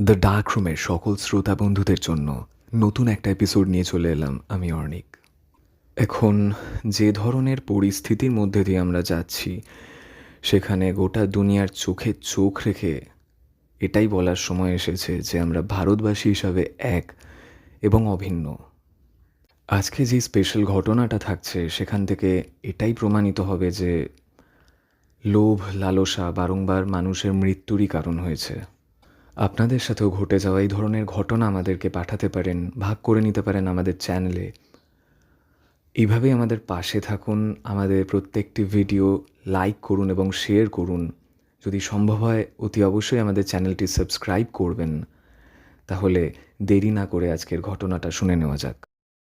The dark রুমের সকল শ্রোতা বন্ধুদের জন্য নতুন একটা এপিসোড নিয়ে চলে এলাম আমি অর্ণিক। এখন যে ধরনের পরিস্থিতির মধ্যে দিয়ে আমরা যাচ্ছি, সেখানে গোটা দুনিয়ার চোখে চোখ রেখে এটাই বলার সময় এসেছে যে আমরা ভারতবাসী হিসাবে এক এবং অভিন্ন। আজকে যে স্পেশাল ঘটনাটা থাকছে সেখান থেকে এটাই প্রমাণিত হবে যে লোভ লালসা বারংবার মানুষের মৃত্যুরই কারণ হয়েছে। আপনাদের সাথেও ঘটে যাওয়া এই ধরনের ঘটনা আমাদেরকে পাঠাতে পারেন, ভাগ করে নিতে পারেন আমাদের চ্যানেলে। এইভাবেই আমাদের পাশে থাকুন, আমাদের প্রত্যেকটি ভিডিও লাইক করুন এবং শেয়ার করুন। যদি সম্ভব হয় অতি অবশ্যই আমাদের চ্যানেলটি সাবস্ক্রাইব করবেন। তাহলে দেরি না করে আজকের ঘটনাটা শুনে নেওয়া যাক।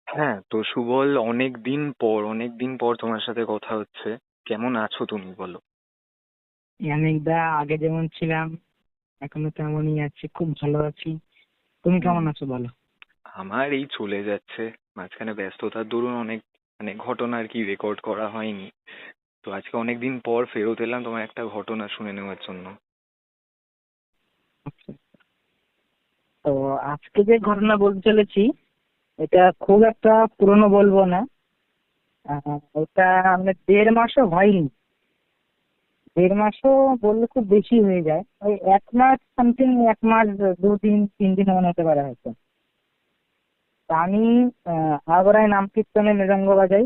হ্যাঁ, তো সুবল, অনেক দিন পর তোমার সাথে কথা হচ্ছে। কেমন আছো তুমি, বলো? দা আগে যেমন ছিলাম এখনো তেমনই আছি, খুব ভালো আছি। তুমি হুম। কেমন আছো বলো? আমার এই চলে যাচ্ছে। মাঝখানে ব্যস্ততার দরুন অনেক ঘটনা আর কি রেকর্ড করা হয়নি। তো আজকে অনেকদিন পর ফেরত এলাম তোমার একটা ঘটনা শুনে নেওয়ার জন্য। আচ্ছা। তো আজকে যে ঘটনা বলতে চলেছি এটা খুব একটা পুরনো বলবো না। এটা মানে 1.5 মাসও হয়নি। 1.5 মাসও বললে খুব বেশি হয়ে যায়, ওই 1 মাস সামথিং, 1 মাস 2 দিন 3 দিন এমন হতে পারে হয়তো। তা আমি আগ্রায় নাম কীর্তনে মৃদঙ্গ বাজাই।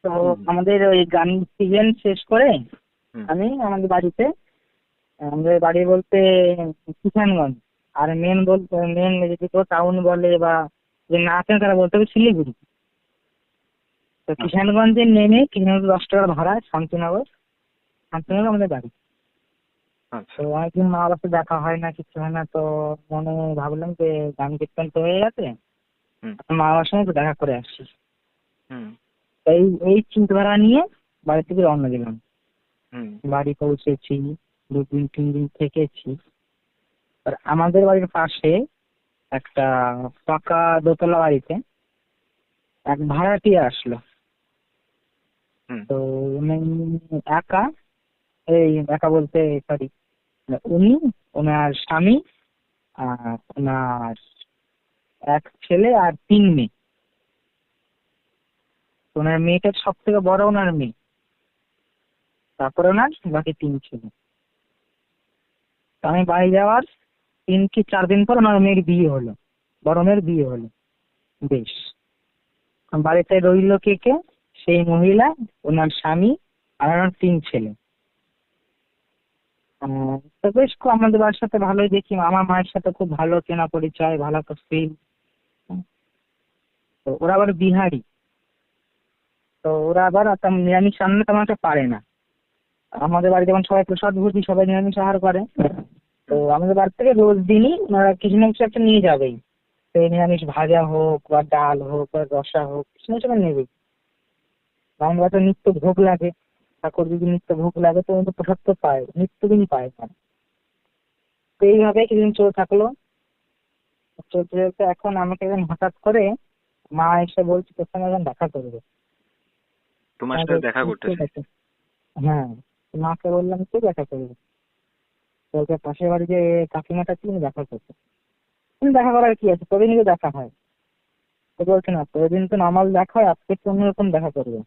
তো হুম। আমাদের ওই গান সিজন শেষ করে হুম। আমি আমাদের বাড়িতে, আমাদের বাড়ি বলতে কিষানগঞ্জ, আর মেন যদি কেউ টাউন বলে বা যে না আছেন তারা বলতে হবে শিলিগুড়ি। তো আচ্ছা। কিষানগঞ্জে নেমে কিষানগঞ্জ 10 টাকা ভাড়া, শান্তিনগর। শান্তিনগর আমাদের বাড়ি। তো আচ্ছা। অনেকদিন মা বাবার সাথে দেখা হয় না, কিছু হয় না, তো মনে ভাবলাম যে গান কীর্তন তো হয়ে গেছে, হুম। এখন মা বাবার সঙ্গে একটু দেখা করে আসছি। হুম। এই এই চিন্তাধারা নিয়ে বাড়ি থেকে রওনা দিলাম। হুম। বাড়ি পৌঁছেছি, 2 দিন 3 দিন থেকেছি। আর আমাদের বাড়ির পাশে একটা পাকা দোতলা বাড়িতে এক ভাড়াটিয়া আসলো। হুম। তো উনি একা, এই একা বলতে সরি, উনি, ওনার স্বামী, আর ওনার এক ছেলে আর 3 মেয়ে। তো ওনার মেয়েটা সব থেকে বড়, ওনার মেয়ে, তারপরে ওনার বাকি 3 ছেলে। তো আমি বাড়ি যাওয়ার 3 কি 4 দিন পর ওনার মেয়ের বিয়ে হলো, বড় মেয়ের বিয়ে হলো। বেশ, বাড়িতে রইলো কে কে? সেই মহিলা, ওনার স্বামী, আর ওনার 3 ছেলে। তো বেশ আমাদের বাড়ির সাথে ভালোই দেখি, আমার মায়ের সাথে খুব ভালো চেনা পরিচয়, ভালো একটা ফিল। তো ওরা আবার বিহারি। তো ওরা আবার নিরামিষ রান্না তেমন একটা পারে না। আমাদের বাড়ি যেমন সবাই প্রসাদ ভোজি, সবাই নিরামিষ আহার করে। তো হুম। আমাদের বাড়ি থেকে রোজ দিনই ওনারা কিছু না কিছু একটা নিয়ে যাবেই। তো এই নিরামিষ ভাজা হোক বা ডাল হোক বা রসা হোক, কিছু না কিছু নেবেই। আমাদের বাড়িতে নিত্য ভোগ লাগে, ঠাকুর যদি নিত্য ভোগ লাগে তো উনি তো প্রসাদ তো পায়, নিত্যদিনই পায় তারা। তো এইভাবে কিছুদিন চলে থাকলো। চলতে চলতে এখন আমাকে একদিন হঠাৎ করে মা এসে বলছে তোর সঙ্গে একজন দেখা করবে। তোমার আমি সাথে বলছি, দেখা করতে ঠিক চাই। আছে। হ্যাঁ, তো মাকে বললাম কে দেখা করবে? বলছে পাশের বাড়ি যে কাকিমাটা ছিল, উনি দেখা করছে। তুমি দেখা করার কি আছে, প্রতিদিন তো দেখা হয়। তো বলছে না, প্রতিদিন তো নর্মাল দেখা হয়, আজকে একটু অন্যরকম দেখা করবে।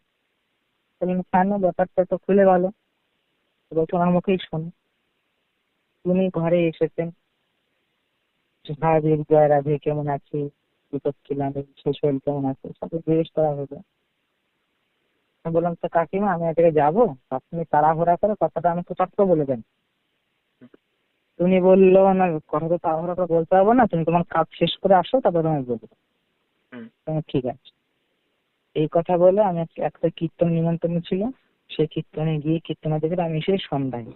বললাম কেন, ব্যাপারটা তো খুলে বলো। তো বলছে আমার মুখেই শোন। তুমি ঘরে এসেছেন, স্বাভাবিক, জয় রাধে, কেমন আছি, কি করছিলাম, সেই শরীর কেমন আছে, সব জিজ্ঞেস করা হলো। আমি বললাম তো কাকিমা আমি এদিকে যাবো, আপনি তাড়াহুড়া করে কথাটা আমি তো চট্ট বলে দেন। তুমি বললো না, কথা তো তাড়াহুড়া করে বলতে পারবো না, তুমি তোমার কাজ শেষ করে আসো তারপরে আমি বলবো। হুম। ঠিক আছে। এই কথা বলে আমি একটা কীর্তন নিমন্ত্রণ ছিল, সেই কীর্তনে গিয়ে কীর্তনে দেখে আমি এসে সন্ধ্যায়।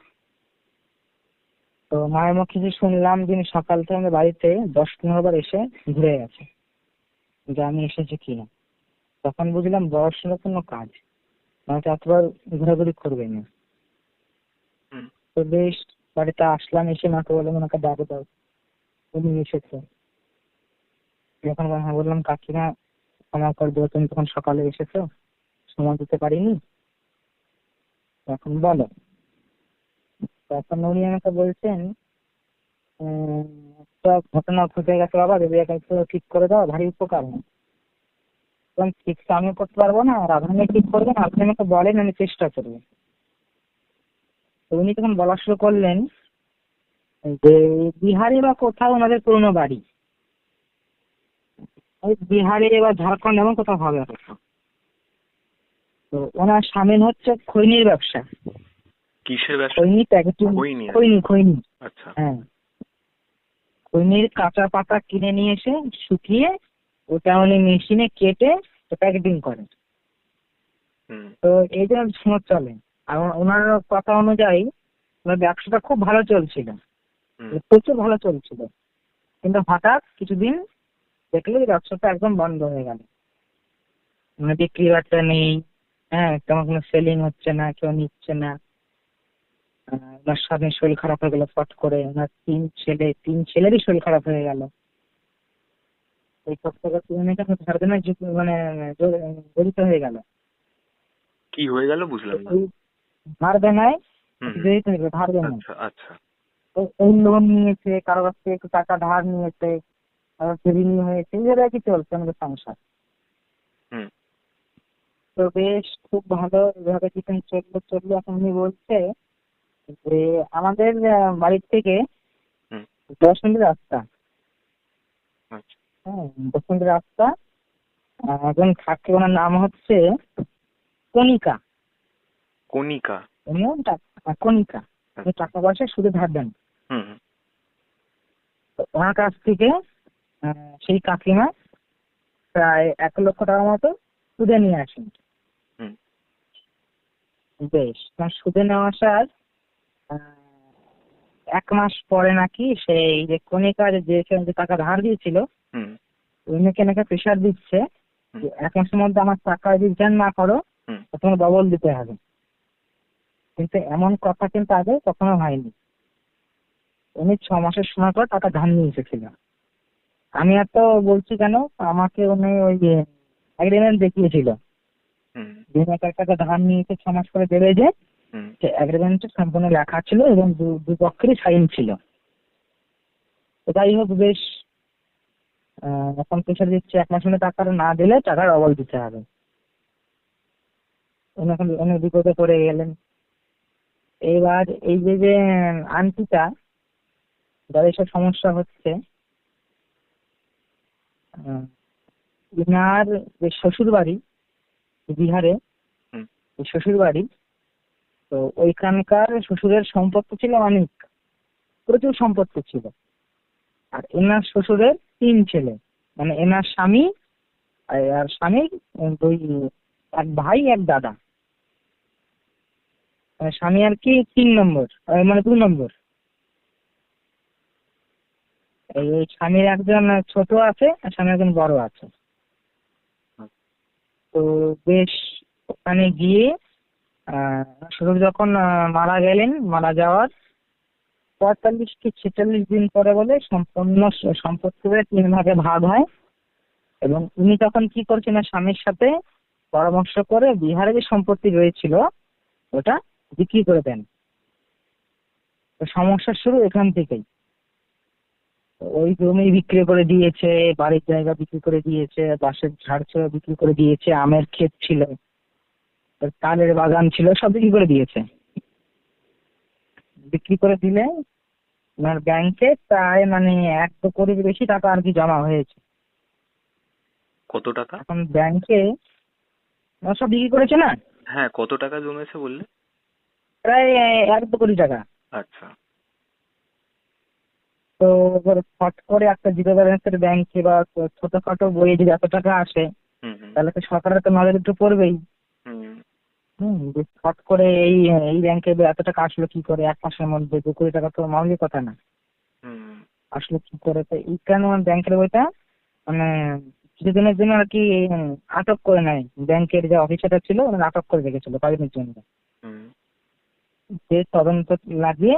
তো মায়ের মুখে যে শুনলাম যিনি সকাল থেকে আমাদের বাড়িতে 10-15 বার এসে ঘুরে গেছে, যে আমি এসেছি কিনা। তখন বুঝলাম বয়সের কোনো কাজ, মানে তো এতবার ঘোরাঘুরি করবে না। হুম। তো বেশ, বাড়িতে আসলাম, এসে মাকে বললাম ওনাকে ডাকে দাও, উনি এসেছে। যখন হ্যাঁ বললাম কাকিমা ক্ষমা করে দেবো, তুমি তখন সকালে এসেছো, সময় দিতে পারিনি, এখন বলো। তখন উনি আমাকে বলছেন, তো ঘটনা ঘটে গেছে বাবা, যদি এটা একটু ঠিক করে দাও, ভারী উপকার হয়। তখন ঠিক তো আমি করতে পারবো না, আর আপনি ঠিক করবেন, আপনি আমাকে বলেন, আমি চেষ্টা করবো। তো উনি তখন বলা শুরু করলেন যে বিহারে বা কোথাও ওনাদের পুরোনো বাড়ি, ওই বিহারে বা ঝাড়খণ্ড এমন কোথাও হবে হয়তো। তো ওনার স্বামীর হচ্ছে খৈনির ব্যবসা। কিসের ব্যবসা? খৈনি প্যাকেটিং, খৈনি? খৈনি। আচ্ছা। হ্যাঁ, খৈনির কাঁচা পাতা কিনে নিয়ে এসে শুকিয়ে ওটা উনি মেশিনে কেটে প্যাকেটিং করেন। হুম। তো এই যে সময় চলে, আর ওনার কথা অনুযায়ী ওনার ব্যবসাটা খুব ভালো চলছিল, হুম। প্রচুর ভালো চলছিল। কিন্তু হঠাৎ কিছুদিন দেখলে এই ব্যবসাটা একদম বন্ধ হয়ে গেল, মানে বিক্রি বাট্টা নেই। হ্যাঁ, তেমন কোনো সেলিং হচ্ছে না, কেউ নিচ্ছে না। ওনার স্বামীর শরীর খারাপ হয়ে গেল ফট করে, ওনার তিন ছেলেরই শরীর খারাপ হয়ে গেল। এই সব থেকে তিনি কেন ধার দেনায় মানে জড়িত হয়ে গেল। কি হয়ে গেল বুঝলাম না। এই ধার দেনায় হুম। জড়িত হয়ে গেল, ধার দেনায়। আচ্ছা আচ্ছা। এই লোন নিয়েছে, কারো কাছ থেকে একটু টাকা ধার নিয়েছে, ঋণী হয়েছে, এইভাবে আর কি চলছে আমাদের সংসার। হুম। তো বেশ খুব ভালো এভাবে কিছু চললো। এখন উনি বলছে যে আমাদের বাড়ির থেকে হুম। 10 মিনিট রাস্তা। আচ্ছা। হ্যাঁ, 10 মিনিট রাস্তা। একজন থাকে, ওনার নাম হচ্ছে কণিকা। কণিকা? উনিও কণিকা, উনি টাকা পয়সা শুধু ধার দেন। হুম হুম। তো ওনার কাছ থেকে সেই কাকিমা প্রায় 1 লক্ষ টাকা মতো সুদে নিয়ে আসেন। হুম। বেশ, তোমার সুদে নেওয়া আসার 1 মাস পরে নাকি সেই যে কণিকার যে টাকা ধার দিয়েছিল, হুম। উনিকে নাকি প্রেশার দিচ্ছে হুম। যে 1 মাসের মধ্যে আমার টাকা যদি রিটার্ন না করো হুম। তো তোমার ডবল দিতে হবে। কিন্তু এমন কথা কিন্তু আগে কখনো হয়নি। উনি 6 মাসের সময় পর টাকা ধার নিয়ে এসেছিল। আমি এত বলছি কেন, আমাকে উনি ওই যে এগ্রিমেন্ট দেখিয়েছিল, হুম। যে টাকা ধার নিয়েছে 6 মাস করে দেবে, যে হুম। এগ্রিমেন্টে সম্পূর্ণ লেখা ছিল এবং দুপক্ষেরই সাইন ছিল। তো যাই হোক, বেশ এখন প্রেশার দিচ্ছে 1 মাসের মধ্যে টাকা না দিলে টাকা ডবল দিতে হবে। উনি এখন অনেক বিপদে পড়ে গেলেন। এবার এই যে আন্টিটা, যার এইসব সমস্যা হচ্ছে, আহ, ইনার যে শ্বশুর বাড়ি বিহারে, হুম। এই শ্বশুর বাড়ি, তো ওইখানকার শ্বশুরের সম্পত্তি ছিল অনেক, প্রচুর সম্পত্তি ছিল। আর এনার শ্বশুরের 3 ছেলে, মানে এনার স্বামী আর স্বামীর দুই, এক ভাই এক দাদা। মানে স্বামী আর কি 3 নম্বর, মানে 2 নম্বর। এই স্বামীর একজন ছোট আছে, আর স্বামীর একজন বড় আছে। তো বেশ, ওখানে গিয়ে শ্বশুর যখন মারা গেলেন, মারা যাওয়ার 45 কি 46 দিন পরে বলে সম্পূর্ণ সম্পত্তি 3 ভাগে ভাগ হয়। এবং উনি তখন কি করছেন, না স্বামীর সাথে পরামর্শ করে বিহারে যে সম্পত্তি রয়েছিল ওটা বিক্রি করে দেন। তো সমস্যা শুরু এখান থেকেই। ওই জমি বিক্রি করে দিয়েছে, বাড়ির জায়গা বিক্রি করে দিয়েছে, বাঁশের ঝাড় ছিল বিক্রি করে দিয়েছে, আমের ক্ষেত ছিল, তালের বাগান ছিল, সব বিক্রি করে দিয়েছে। বিক্রি করে দিলে ওনার ব্যাংকে প্রায় মানে 1 কোটির বেশি টাকা আর কি জমা হয়েছে। কত টাকা? এখন ব্যাংকে সব বিক্রি করেছে না, হ্যাঁ, কত টাকা জমেছে বললে? প্রায় 1-2 কোটি টাকা। আচ্ছা। তো এবার ফট করে একটা জিরো ব্যালেন্সের ব্যাংকে বা ছোটখাটো বইয়ে যদি এত টাকা আসে, হুম হুম। তাহলে তো সরকারের তো নজর একটু পড়বেই। হুম। যে ফট করে এই এই ব্যাংকে এত টাকা আসলো কি করে, 1 মাসের মধ্যে 2 কোটি টাকা তো মামুলি কথা না। হুম। আসলো কি করে, তো এই কারণে আমার ব্যাংকের বইটা মানে কিছুদিনের জন্য আর কি আটক করে নেয়। ব্যাংকের যে অফিসারটা ছিল ওনার আটক করে রেখেছিল কয়েকদিনের জন্য। হুম। যে তদন্ত লাগিয়ে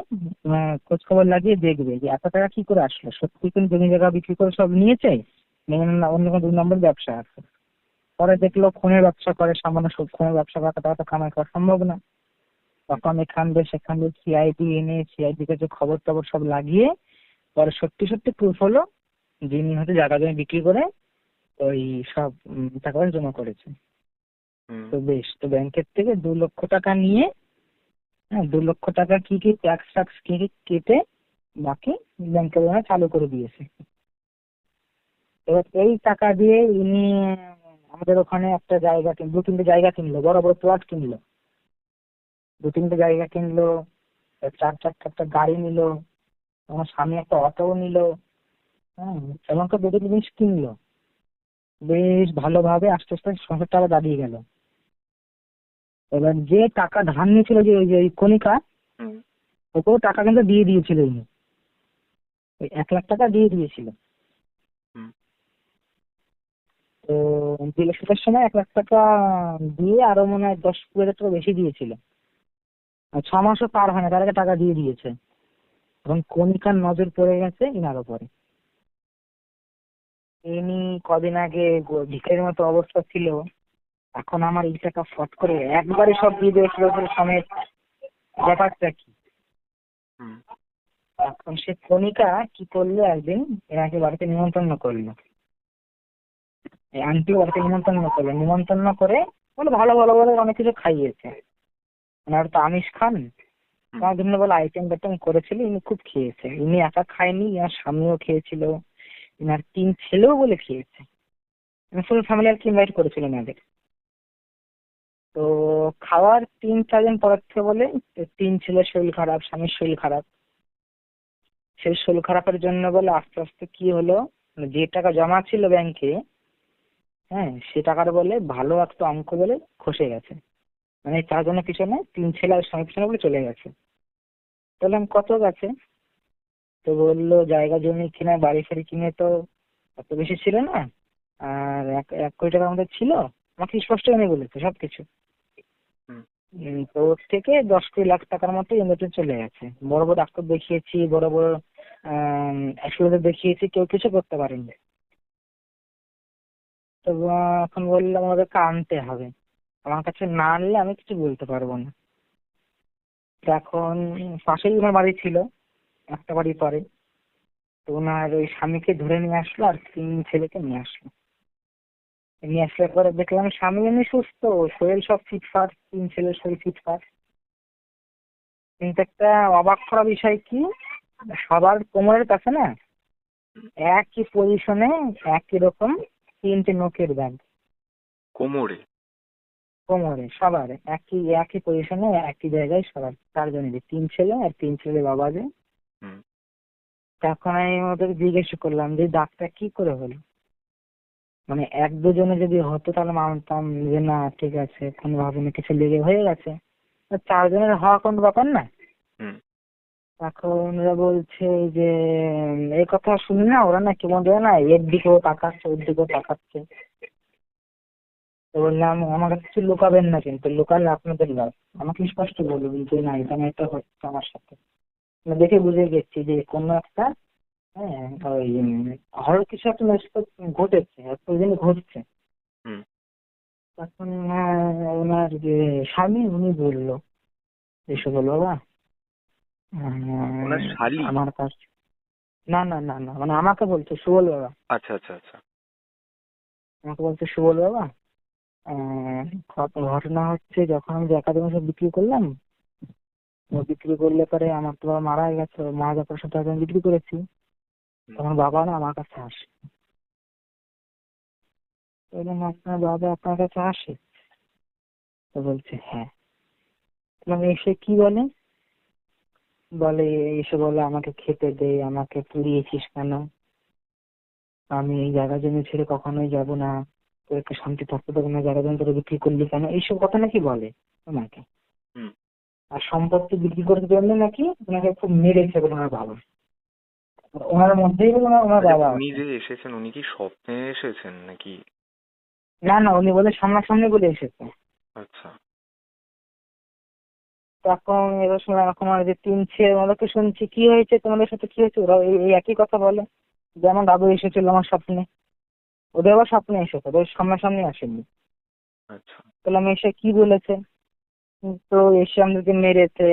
খোঁজ খবর লাগিয়ে দেখবে যে এত টাকা কি করে আসলো, সত্যি কোন জমি জায়গা বিক্রি করে সব নিয়েছে, না অন্য কোনো 2 নম্বর ব্যবসা আছে। পরে দেখলো খুনের ব্যবসা করে, সামান্য খুনের ব্যবসা করা, টাকা তো কামাই করা সম্ভব না। তখন এখান দিয়ে সেখান দিয়ে সিআইডি এনে সিআইডি কাছে খবর টবর সব লাগিয়ে পরে সত্যি সত্যি প্রুফ হলো যিনি হয়তো জায়গা জমি বিক্রি করে ওই সব টাকা পয়সা জমা করেছে। হুম। তো বেশ, তো ব্যাংকের থেকে 2 লক্ষ টাকা নিয়ে, হ্যাঁ 2 লক্ষ টাকা কি কি ট্যাক্স ট্যাক্স কি কি কেটে বাকি ব্যাংকের ওরা চালু করে দিয়েছে। এবার এই টাকা দিয়ে ইনি আমাদের ওখানে একটা জায়গা 2-3টে জায়গা কিনলো, বড় বড় প্লট কিনলো, 2-3টে জায়গা কিনলো, 4 চারটা একটা গাড়ি নিলো, আমার স্বামী একটা অটোও নিলো, হ্যাঁ এমন তো 2-3 জিনিস কিনলো। বেশ ভালোভাবে আস্তে আস্তে সংসারটা আবার দাঁড়িয়ে গেল। এবার যে টাকা ধার নিয়েছিল, যে ওই যে ওই কণিকা, হুম। ওকেও টাকা কিন্তু দিয়ে দিয়েছিল ইনি, ওই 1 লাখ টাকা দিয়ে দিয়েছিল। হুম। তো ডিলেশনের সময় 1 লাখ টাকা দিয়ে আরো মনে হয় 10-12 টাকা বেশি দিয়েছিল। আর 6 মাসও পার হয় না তার আগে টাকা দিয়ে দিয়েছে। এখন কণিকার নজর পড়ে গেছে ইনার উপরে। ইনি কদিন আগে ভিখারির মতো অবস্থা ছিল, এখন আমার এই টাকা ফট করে একবারে সব দিয়ে দিয়েছিল সমেত। ব্যাপারটা কি? হুম। এখন সে কণিকা কি করলো, একদিন এনাকে বাড়িতে নিমন্ত্রণ করলো, এই আন্টি বাড়িতে নিমন্ত্রণ করলো, নিমন্ত্রণ করে বলে ভালো ভালো বলে অনেক কিছু খাইয়েছে। ওনার তো আমিষ খান, হুম। তার জন্য বলে আইটেম টাইটেম করেছিল, ইনি খুব খেয়েছে। ইনি একা খায়নি, ইনার স্বামীও খেয়েছিল, ইনার 3 ছেলেও বলে খেয়েছে। ফুল ফ্যামিলি আর কি ইনভাইট করেছিল এনাদের। তো খাওয়ার 3-4 দিন পরের থেকে বলে 3 ছেলের শরীর খারাপ, স্বামীর শরীর খারাপ। সেই শরীর খারাপের জন্য বলে আস্তে আস্তে কি হলো, মানে যে টাকা জমা ছিল ব্যাংকে, হ্যাঁ সে টাকার বলে ভালো একটা অঙ্ক বলে খসে গেছে। মানে 4 জনের পিছনে 3 ছেলে আর স্বামীর পিছনে বলে চলে গেছে। বললাম কত গেছে? তো বললো জায়গা জমি কিনে বাড়ি ফাড়ি কিনে তো অত বেশি ছিল না, আর 1 কোটি টাকার মধ্যে ছিল। আমাকে স্পষ্ট উনি বলেছে সবকিছু। হুম। তো ওর থেকে 10-20 লাখ টাকার মতো এমনিতে চলে গেছে। বড় বড় ডাক্তার দেখিয়েছি, বড় বড় অ্যাস্ট্রোলজার দেখিয়েছি, কেউ কিছু করতে পারেনি। তো এখন বললাম ওদেরকে আনতে হবে, আমার কাছে না আনলে আমি কিছু বলতে পারবো না। তো এখন পাশেই ওনার বাড়ি ছিল, একটা বাড়ি পরে। তো ওনার ওই স্বামীকে ধরে নিয়ে আসলো আর 3 ছেলেকে নিয়ে আসলো। নিয়ে আসার পরে দেখলাম স্বামী এমনি সুস্থ, শরীর সব ফিটফাট, 3 ছেলের শরীর ফিটফাট। কিন্তু একটা অবাক করা বিষয় কি, সবার কোমরের কাছে না একই পজিশনে একই রকম 3টে নোকের দাগ কোমরে? কোমরে, সবার একই একই পজিশনে একই জায়গায় সবার 4 জনেরই, 3 ছেলে আর 3 ছেলে বাবা যে। হুম। তখন আমি ওদের জিজ্ঞেস করলাম যে দাগটা কি করে হলো। মানে 1-2 জনে যদি হতো তাহলে মানতাম যে না ঠিক আছে কোনোভাবে না কিছু লেগে হয়ে গেছে। 4 জনের হওয়া কোনো ব্যাপার না। হুম। এখন ওরা বলছে যে এই কথা শুনি না, ওরা না কেমন দেয় না, এর দিকেও তাকাচ্ছে ওর দিকেও তাকাচ্ছে। তো বললাম আমার কাছে কিছু লুকাবেন না, কিন্তু লুকালে আপনাদের লাভ। আমাকে স্পষ্ট বলুন যে না এটা না এটা হচ্ছে আমার সাথে। আমি দেখে বুঝে গেছি যে কোনো একটা, হ্যাঁ ওই হয়তো কিছু একটা ঘটেছে, প্রতিদিন ঘটছে। হুম। তখন ওনার যে স্বামী উনি বললো এসে বললো বাবা ওনার শালি? আমার কাছে, না না না না মানে আমাকে বলছে সুবল বাবা, আচ্ছা, আচ্ছা, আচ্ছা। আমাকে বলছে সুবল বাবা ঘটনা হচ্ছে যখন আমি একাডেমি সব বিক্রি করলাম, বিক্রি করলে পরে আমার তো বাবা মারা গেছে, মারা যাওয়ার পর সাথে আমি বিক্রি করেছি, তখন বাবা না আমার কাছে আসে। বললাম আপনার বাবা আপনার কাছে আসে? তো বলছে হ্যাঁ। মানে এসে কি বলে, বলে এসে বলে আমাকে খেতে দে, আমাকে পুড়িয়েছিস কেন, আমি এই জায়গা জমি ছেড়ে কখনোই যাব না, তোকে শান্তি থাকতে দেবো না, জায়গা জমি তোরা বিক্রি করলি কেন, এইসব কথা নাকি বলে ওনাকে। হুম। আর সম্পত্তি বিক্রি করার জন্য নাকি ওনাকে খুব মেরেছে বলে ওনার বাবা, ওনার মধ্যেই বলে ওনার আচ্ছা, বাবা উনি আছে। যে এসেছেন উনি কি স্বপ্নে এসেছেন নাকি? না না উনি বলে সামনাসামনি বলে এসেছে। আচ্ছা। তখন এবার সময় এখন আমার যে 3 ছেলে ওদেরকে শুনছি কি হয়েছে তোমাদের সাথে কি হয়েছে, ওরা এই একই কথা বলে যে আমার দাদু এসেছিল আমার স্বপ্নে। ওদের আবার স্বপ্নে এসেছে, ওদের সামনাসামনি আসেনি। আচ্ছা। তাহলে আমি এসে কি বলেছে, তো এসে আমাদেরকে মেরেছে,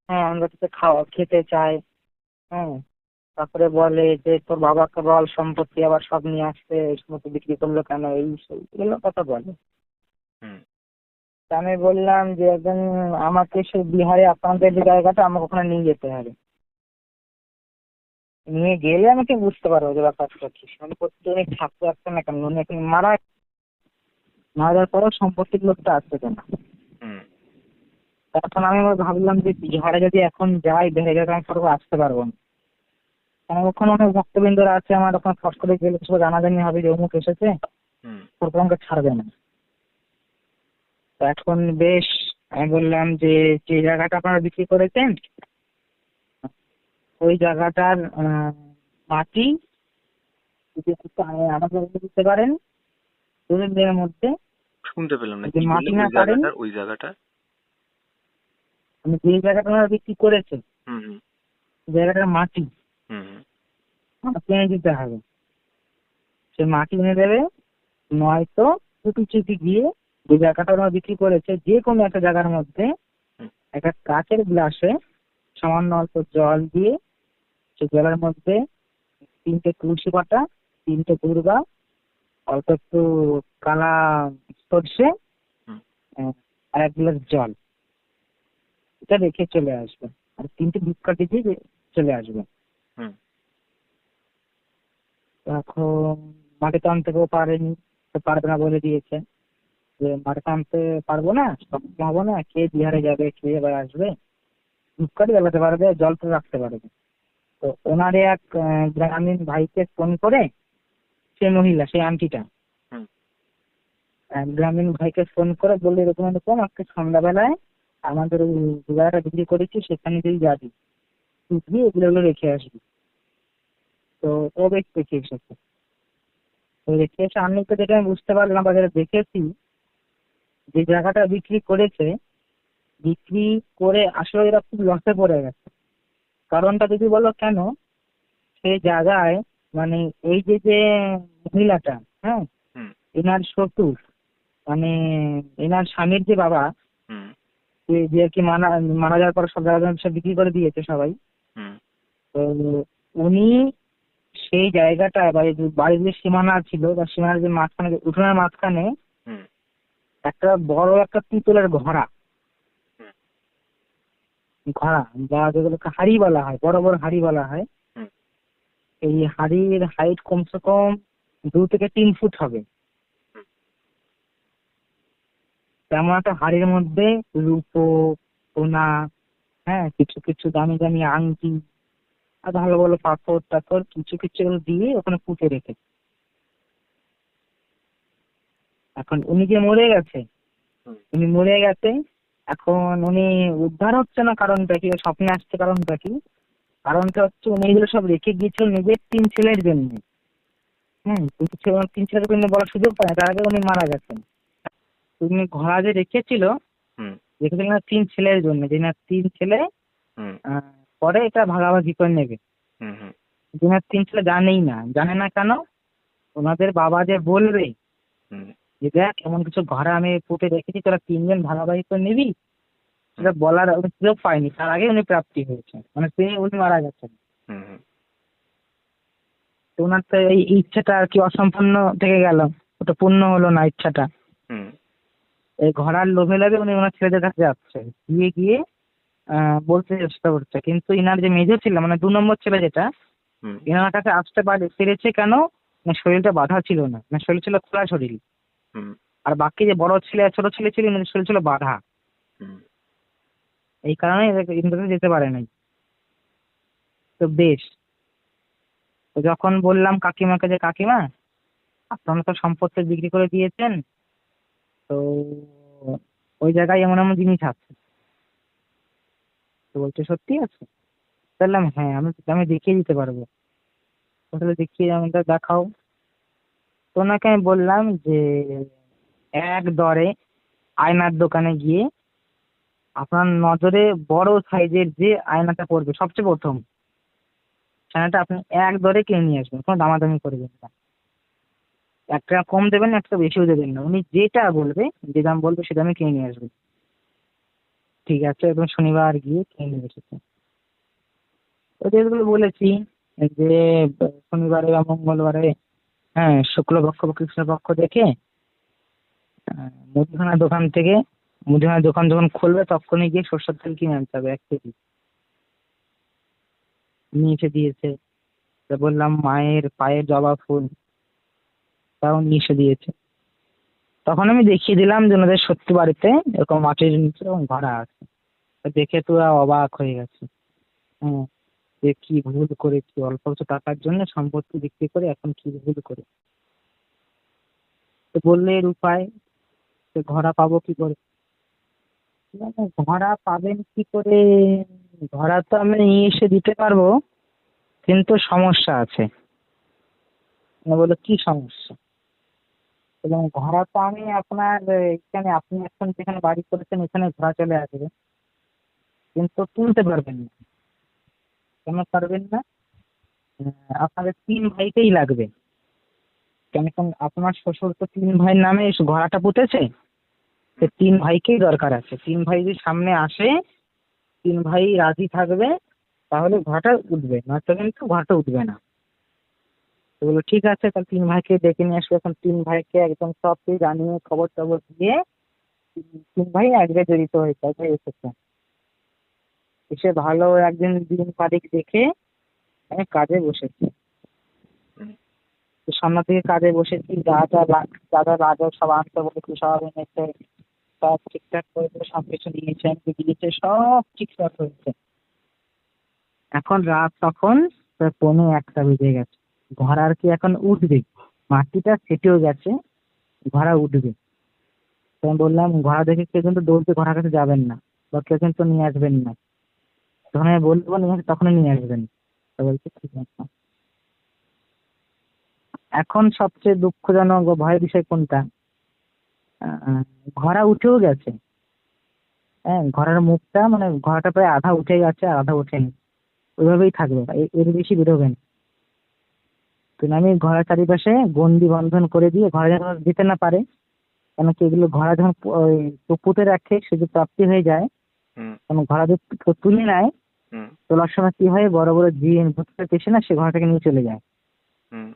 হ্যাঁ আমরা তো খেতে চাই, হ্যাঁ তারপরে বলে যে তোর বাবাকে বল সম্পত্তি আবার সব নিয়ে আসতে, এই সম্পত্তি বিক্রি করলো কেন, এই সেই এগুলো কথা বলে। হুম। তা আমি বললাম যে একদিন আমাকে সেই বিহারে আপনাদের যে জায়গাটা আমাকে ওখানে নিয়ে যেতে হবে, নিয়ে গেলে আমাকে বুঝতে পারবো যে ব্যাপারটা কি। সম্পত্তি উনি থাকতে আসছে না কেন, উনি এখন মারা যাওয়ার পরেও সম্পত্তির লোকটা আসছে কেন। হুম। তখন আমি আবার ভাবলাম যে বিহারে যদি এখন যাই, বিহারে গেলে আমি পরে আসতে পারবো না, কারণ ওখানে অনেক ভক্তবৃন্দরা আছে, আমার ওখানে ফট করে গেলে কিছু জানাজানি হবে যে অমুক এসেছে, হুম। ওরকম আমাকে ছাড়বে না। তো এখন বেশ, আমি বললাম যে জায়গাটা আপনারা বিক্রি করেছেন ওই জায়গাটার মাটি যদি একটু আমাকে বলে দিতে পারেন 2 দিনের মধ্যে। শুনতে পেলাম না, যদি কি বললে? মাটি না ওই পারেন, জায়গাটার, ওই জায়গাটার? আমি যে জায়গাটা আপনারা বিক্রি করেছেন হুম। হুম। জায়গাটার মাটি হুম। হুম। আমাকে এনে দিতে হবে। সে মাটি এনে দেবে, নয়তো চুপি চুপি গিয়ে যে জায়গাটা ওরা বিক্রি করেছে যে কোনো একটা জায়গার মধ্যে হুম। একটা কাচের গ্লাসে সামান্য অল্প জল দিয়ে, সেই জলের মধ্যে 3টে তুলসী পাতা, 3টে দূর্বা, অল্প একটু কালা সর্ষে, হুম। আর 1 গ্লাস জল, এটা রেখে চলে আসবে। আর 3টে ধূপকাঠি দিয়ে চলে আসবে। হুম। এখন মাটি তো আনতে কেউ পারেনি, তো পারবে না বলে দিয়েছে যে মাটি তো আনতে পারবো না, সক্ষম হবো না, কে বিহারে যাবে, কে এবার আসবে, ধূপকাঠি জ্বালাতে পারবে, জল তো রাখতে পারবে। তো ওনারে এক গ্রামীণ ভাইকে ফোন করে, সেই মহিলা, সেই আন্টিটা হুম। গ্রামীণ ভাইকে ফোন করে বললে এরকম এরকম আজকে সন্ধ্যাবেলায় আমাদের ওই জায়গাটা বিক্রি করেছি, সেখানে তুই যাবি, তুই গিয়ে এগুলো রেখে আসবি। তো ও বেশ রেখে এসেছে। তো রেখে এসে আমি তো যেটা আমি বুঝতে পারলাম বা যেটা দেখেছি, যে জায়গাটা বিক্রি করেছে, বিক্রি করে আসলে এরা খুব লসে পড়ে গেছে। কারণটা যদি বলো কেন, সেই জায়গায় মানে এই যে মহিলাটা, হ্যাঁ, হুম। এনার শ্বশুর, মানে এনার স্বামীর যে বাবা, হুম। যে আর কি মারা যাওয়ার পর সব জায়গা সব বিক্রি করে দিয়েছে সবাই। হুম। তো উনি সেই জায়গাটা বা এই যে বাড়ির যে সীমানা ছিল বা সীমানার যে মাঝখানে, যে উঠোনের মাঝখানে হুম। একটা বড় একটা পিতলের ঘড়া, হুম। ঘড়া বা যেগুলোকে হাড়ি বলা হয়, বড় বড় হাড়ি বলা হয়, হুম। এই হাড়ির হাইট কমসে কম 2 থেকে 3 ফুট হবে। হুম। তেমন একটা হাড়ির মধ্যে রূপো, সোনা, হ্যাঁ, কিছু কিছু দামি দামি আংটি আর ভালো ভালো পাথর টাথর কিছু কিছু এগুলো দিয়ে ওখানে পুঁতে রেখেছে। এখন উনি যে মরে গেছে, হুম। উনি মরে গেছে, এখন উনি উদ্ধার হচ্ছে না, কারণটা কি, স্বপ্নে আসছে কারণটা কি, কারণটা হচ্ছে উনি এগুলো সব রেখে গিয়েছিল নিজের 3 ছেলের জন্য। হ্যাঁ, কিন্তু 3 ছেলের জন্য বলার সুযোগ পায় না, তার আগে উনি মারা গেছেন। উনি ঘোড়া যে রেখেছিল, হুম। রেখেছিল না 3 ছেলের জন্য, যে না 3 ছেলে হুম। পরে এটা ভাগাভাগি করে নেবে। হুম। হুম। যে না 3 ছেলে জানেই না, জানে না কেন, ওনাদের বাবা যে বলবে হুম। যে দেখ এমন কিছু ঘরে আমি পুঁতে রেখেছি, তোরা 3জন ভাগাভাগি করে নিবি, সেটা বলার উনি সুযোগ পায়নি, তার আগে উনি প্রাপ্তি হয়েছে, মানে উনি মারা গেছেন। হুম। হুম। তো ওনার তো এই ইচ্ছাটা আর কি অসম্পূর্ণ থেকে গেল, ওটা পূর্ণ হলো না ইচ্ছাটা। হুম। এই ঘোড়ার লোভে লাগে উনি ওনার ছেলেদের কাছে যাচ্ছে, গিয়ে গিয়ে বলতে চেষ্টা করছে, কিন্তু ইনার যে মেজর ছিল, মানে 2 নম্বর ছেলে যেটা, হুম। এনার কাছে আসতে পেরেছে কেন, না শরীরটা বাঁধা ছিল না, না শরীর ছিল খোলা শরীর। হুম। আর বাকি যে বড় ছেলে আর ছোট ছেলে ছিল, এনাদের শরীর ছিল বাঁধা। হুম। এই কারণে এদের যেতে পারে নাই। তো বেশ, তো যখন বললাম কাকিমাকে যে কাকিমা আপনারা তো সম্পত্তি বিক্রি করে দিয়েছেন, তো ওই জায়গায় এমন এমন জিনিস আছে, তো বলছে সত্যি আছে? বললাম হ্যাঁ, আমি আমি দেখিয়ে দিতে পারবো। তাহলে দেখিয়ে আমাকে দেখাও। তো ওনাকে আমি বললাম যে এক দরে আয়নার দোকানে গিয়ে আপনার নজরে বড় সাইজের যে আয়নাটা পড়বে সবচেয়ে প্রথম, আয়নাটা আপনি এক দরে কিনে নিয়ে আসবেন, কোনো দামাদামি করবেন না। 1 টাকা কম দেবেন না, 1 টাকা বেশিও দেবেন না, উনি যেটা বলবে, যে দাম বলবে সে দামে কিনে নিয়ে আসবেন। ঠিক আছে, এবং শনিবার গিয়ে কিনে নিয়ে এসেছে। ওই যেগুলো বলেছি, যে শনিবারে বা মঙ্গলবারে, হ্যাঁ, শুক্লপক্ষ বা কৃষ্ণপক্ষ দেখে মুদিখানা দোকান থেকে, মুদিখানা দোকান যখন খুলবে তখনই গিয়ে সর্ষের তেল কিনে আনতে হবে 1 কেজি। নিয়ে এসে দিয়েছে। তা বললাম মায়ের পায়ে জবা ফুল, তাও নিয়ে এসে দিয়েছে। তখন আমি দেখিয়ে দিলাম যে ওনাদের সত্যি বাড়িতে এরকম মাটির নিচে এরকম ঘোড়া আছে। তো দেখে তোরা অবাক হয়ে গেছে। হ্যাঁ, যে কি ভুল করেছি, অল্প কিছু টাকার জন্য সম্পত্তি বিক্রি করে এখন কি ভুল করে। তো বললে এর উপায়, যে ঘোড়া পাবো কি করে। মানে ঘোড়া পাবেন কি করে, ঘোড়া তো আমি নিয়ে এসে দিতে পারবো, কিন্তু সমস্যা আছে। আমি বললো কি সমস্যা। এবং ঘোড়া তো আমি আপনার এখানে, আপনি এখন যেখানে বাড়ি করেছেন এখানে ঘোড়া চলে আসবে, কিন্তু তুলতে পারবেন না। কেন পারবেন না? আপনাদের 3 ভাইকেই লাগবে। কেন কেন আপনার শ্বশুর তো 3 ভাইয়ের নামে এই ঘোড়াটা পুঁতেছে। তো 3 ভাইকেই দরকার আছে। 3 ভাই যদি সামনে আসে, 3 ভাই রাজি থাকবে, তাহলে ঘোড়াটা উঠবে, নয়তো কিন্তু ঘোড়াটা উঠবে না। তো বললো ঠিক আছে, তাহলে 3 ভাইকে ডেকে নিয়ে আসবে। এখন 3 ভাইকে একদম সব কিছু জানিয়ে খবর টবর দিয়ে 3 ভাই এক জায়গায় জড়িত হয়েছে, এসেছে। এসে ভালো একদিন দিন তারিখ দেখে আমি কাজে বসেছি। হুম। তো সামনের দিকে কাজে বসেছি, যা যা রাজা সব আনতে বলেছি সব এনেছে, সব ঠিকঠাক করেছে, সব কিছু নিয়েছে, আমি দিয়েছে, সব ঠিকঠাক হয়েছে। এখন রাত তখন প্রায় 1:45 বেজে গেছে। ঘোড়ার কি এখন উঠবে, মাটিটা সেটেও গেছে, ঘোড়া উঠবে। তো আমি বললাম ঘোড়া দেখে কেউ কিন্তু দৌড়তে ঘোড়ার কাছে যাবেন না, বা কেউ কিন্তু নিয়ে আসবেন না। যখন আমি বলবো নিয়ে আসবে তখনই নিয়ে আসবেন। তো বলছে ঠিক আছে। এখন সবচেয়ে দুঃখজনক বা ভয়ের বিষয় কোনটা, আহ, ঘোড়া উঠেও গেছে। হ্যাঁ, ঘোড়ার মুখটা মানে ঘোড়াটা প্রায় আধা উঠে গেছে আর আধা ওঠেনি, ওইভাবেই থাকবে, এর বেশি বেরোবে না। তো আমি ঘোড়ার চারিপাশে গন্ডি বন্ধন করে দিয়ে ঘোড়া যেন যেতে না পারে। কেন কি এগুলো ঘোড়া যখন পুঁতে রাখে, সে যে প্রাপ্তি হয়ে যায়, হুম। তখন ঘোড়া যদি তুলে নেয়, হুম। তোলার সময় কি হয়, বড় বড় জিন ভূতের পেছনে না সে ঘোড়াটাকে নিয়ে চলে যায়। হুম।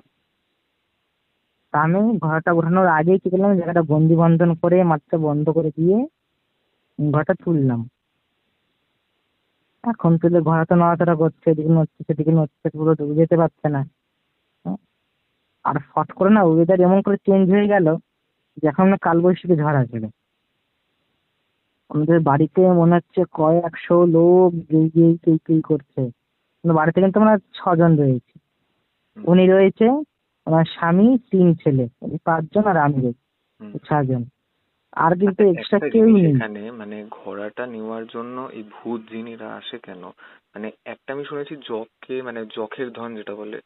তা আমি ঘোড়াটা ওঠানোর আগেই কি করলাম, জায়গাটা বন্দি বন্ধন করে মাঠটা বন্ধ করে দিয়ে ঘোড়াটা তুললাম। এখন তুলে ঘোড়া তো নড়াচড়া করছে, এদিকে নড়ছে সেদিকে নড়ছে, পুরো ডুবে যেতে পারছে না। হ্যাঁ, আর ফট করে না ওয়েদার এমন করে চেঞ্জ হয়ে গেল যে এখন না কালবৈশাখী ঝড় আসবে। আমাদের বাড়িতে মনে হচ্ছে কয়েকশো লোক যেই যেই কেই কেই করছে। কিন্তু বাড়িতে কিন্তু আমরা 6 জন রয়েছি। হুম। উনি রয়েছে, আমার স্বামী, 3 ছেলে, এই 5 জন, আর আমি রয়েছি হুম। 6 জন। আর কিন্তু আচ্ছা, এক্সট্রা একটা কেউ জিনিস নেই। এখানে, মানে ঘোড়াটা নেওয়ার জন্য এই ভূত জিনিরা আসে কেন? মানে একটা আমি শুনেছি যক্ষকে, মানে যখের ধন যেটা বলে,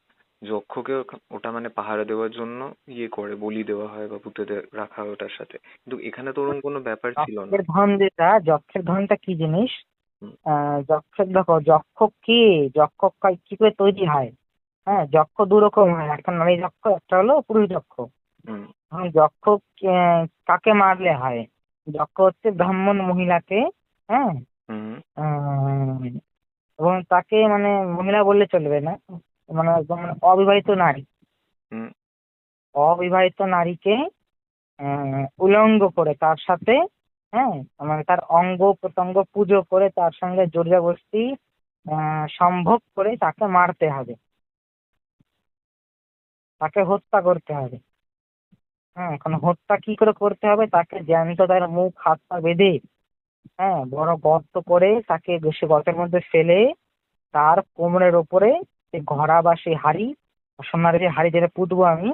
যক্ষকে ওটা মানে পাহারা দেওয়ার জন্য ইয়ে করে, বলি দেওয়া হয় বা পুঁতে রাখা হয় ওটার সাথে। কিন্তু এখানে তো ওরকম কোনো ব্যাপার ছিল না। যক্ষের ধন যেটা, যক্ষের ধনটা কি জিনিস, হুম। যক্ষের দেখো, যক্ষ কি, যক্ষ কি করে তৈরি হয়। হ্যাঁ, যক্ষ 2 রকম হয়, একটা নারী যক্ষ, একটা হলো পুরুষ যক্ষ। হুম। এখন যক্ষ কাকে মারলে হয়, যক্ষ হচ্ছে ব্রাহ্মণ মহিলাকে। হ্যাঁ, হুম। আহ, এবং তাকে মানে মহিলা বললে চলবে না, মানে একদম মানে অবিবাহিত নারী, হুম। অবিবাহিত নারীকে উলঙ্গ করে তার সাথে, হ্যাঁ, মানে তার অঙ্গ প্রত্যঙ্গ পুজো করে তার সঙ্গে জড়িয়াবস্তি সম্ভোগ করে তাকে মারতে হবে, তাকে হত্যা করতে হবে। হ্যাঁ, এখন হত্যা কি করে করতে হবে, তাকে জ্যান্ত তার মুখ হাত পা বেঁধে, হ্যাঁ, বড় গর্ত করে তাকে সে গর্তের মধ্যে ফেলে তার কোমরের ওপরে সেই ঘড়া বা সেই হাড়ি, সোনার যে হাড়ি যেটা পুঁতবো আমি,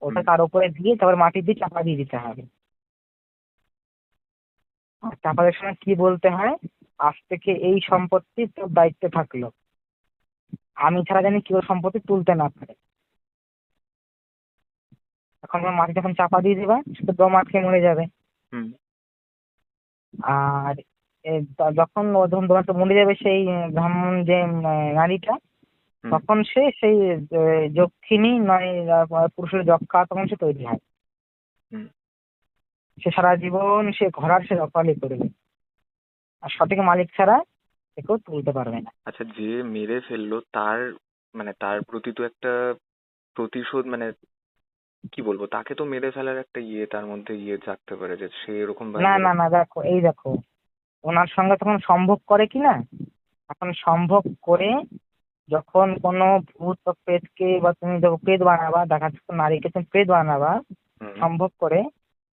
ওটা হুম। তার উপরে দিয়ে তারপর মাটি দিয়ে চাপা দিয়ে দিতে হবে। আর চাপা দেওয়ার সময় কি বলতে হয়, আজ থেকে এই সম্পত্তি তোর দায়িত্বে থাকলো, আমি ছাড়া জানি কেউ সম্পত্তি তুলতে না পারে। এখন তোমার মাটি যখন চাপা দিয়ে দিবা, সে তো দম আটকে মরে যাবে। হুম। আর যখন ও যখন তোমার তো মরে যাবে সেই ব্রাহ্মণ যে নারীটা, হুম। তখন সে সেই যক্ষিণী নয়, পুরুষের যক্ষা তখন সে তৈরি হয়। হুম। সে সারা জীবন সে ঘোড়ার সে রখালি করবে, আর সঠিক মালিক ছাড়া সে কেউ তুলতে পারবে না। আচ্ছা, যে মেরে ফেললো তার মানে তার প্রতি তো একটা প্রতিশোধ, মানে কি বলবো, তাকে তো মেরে ফেলার একটা তার মধ্যে জাগতে পারে যে সে এরকম না ভাবে। না না, দেখো এই দেখো, ওনার সঙ্গে তখন সম্ভোগ করে কি না, এখন সম্ভোগ করে যখন কোনো ভূত বা প্রেতকে, বা তুমি যখন প্রেত বানাবা, দেখা যাচ্ছে নারীকে তুমি প্রেত বানাবা হুম। সম্ভোগ করে,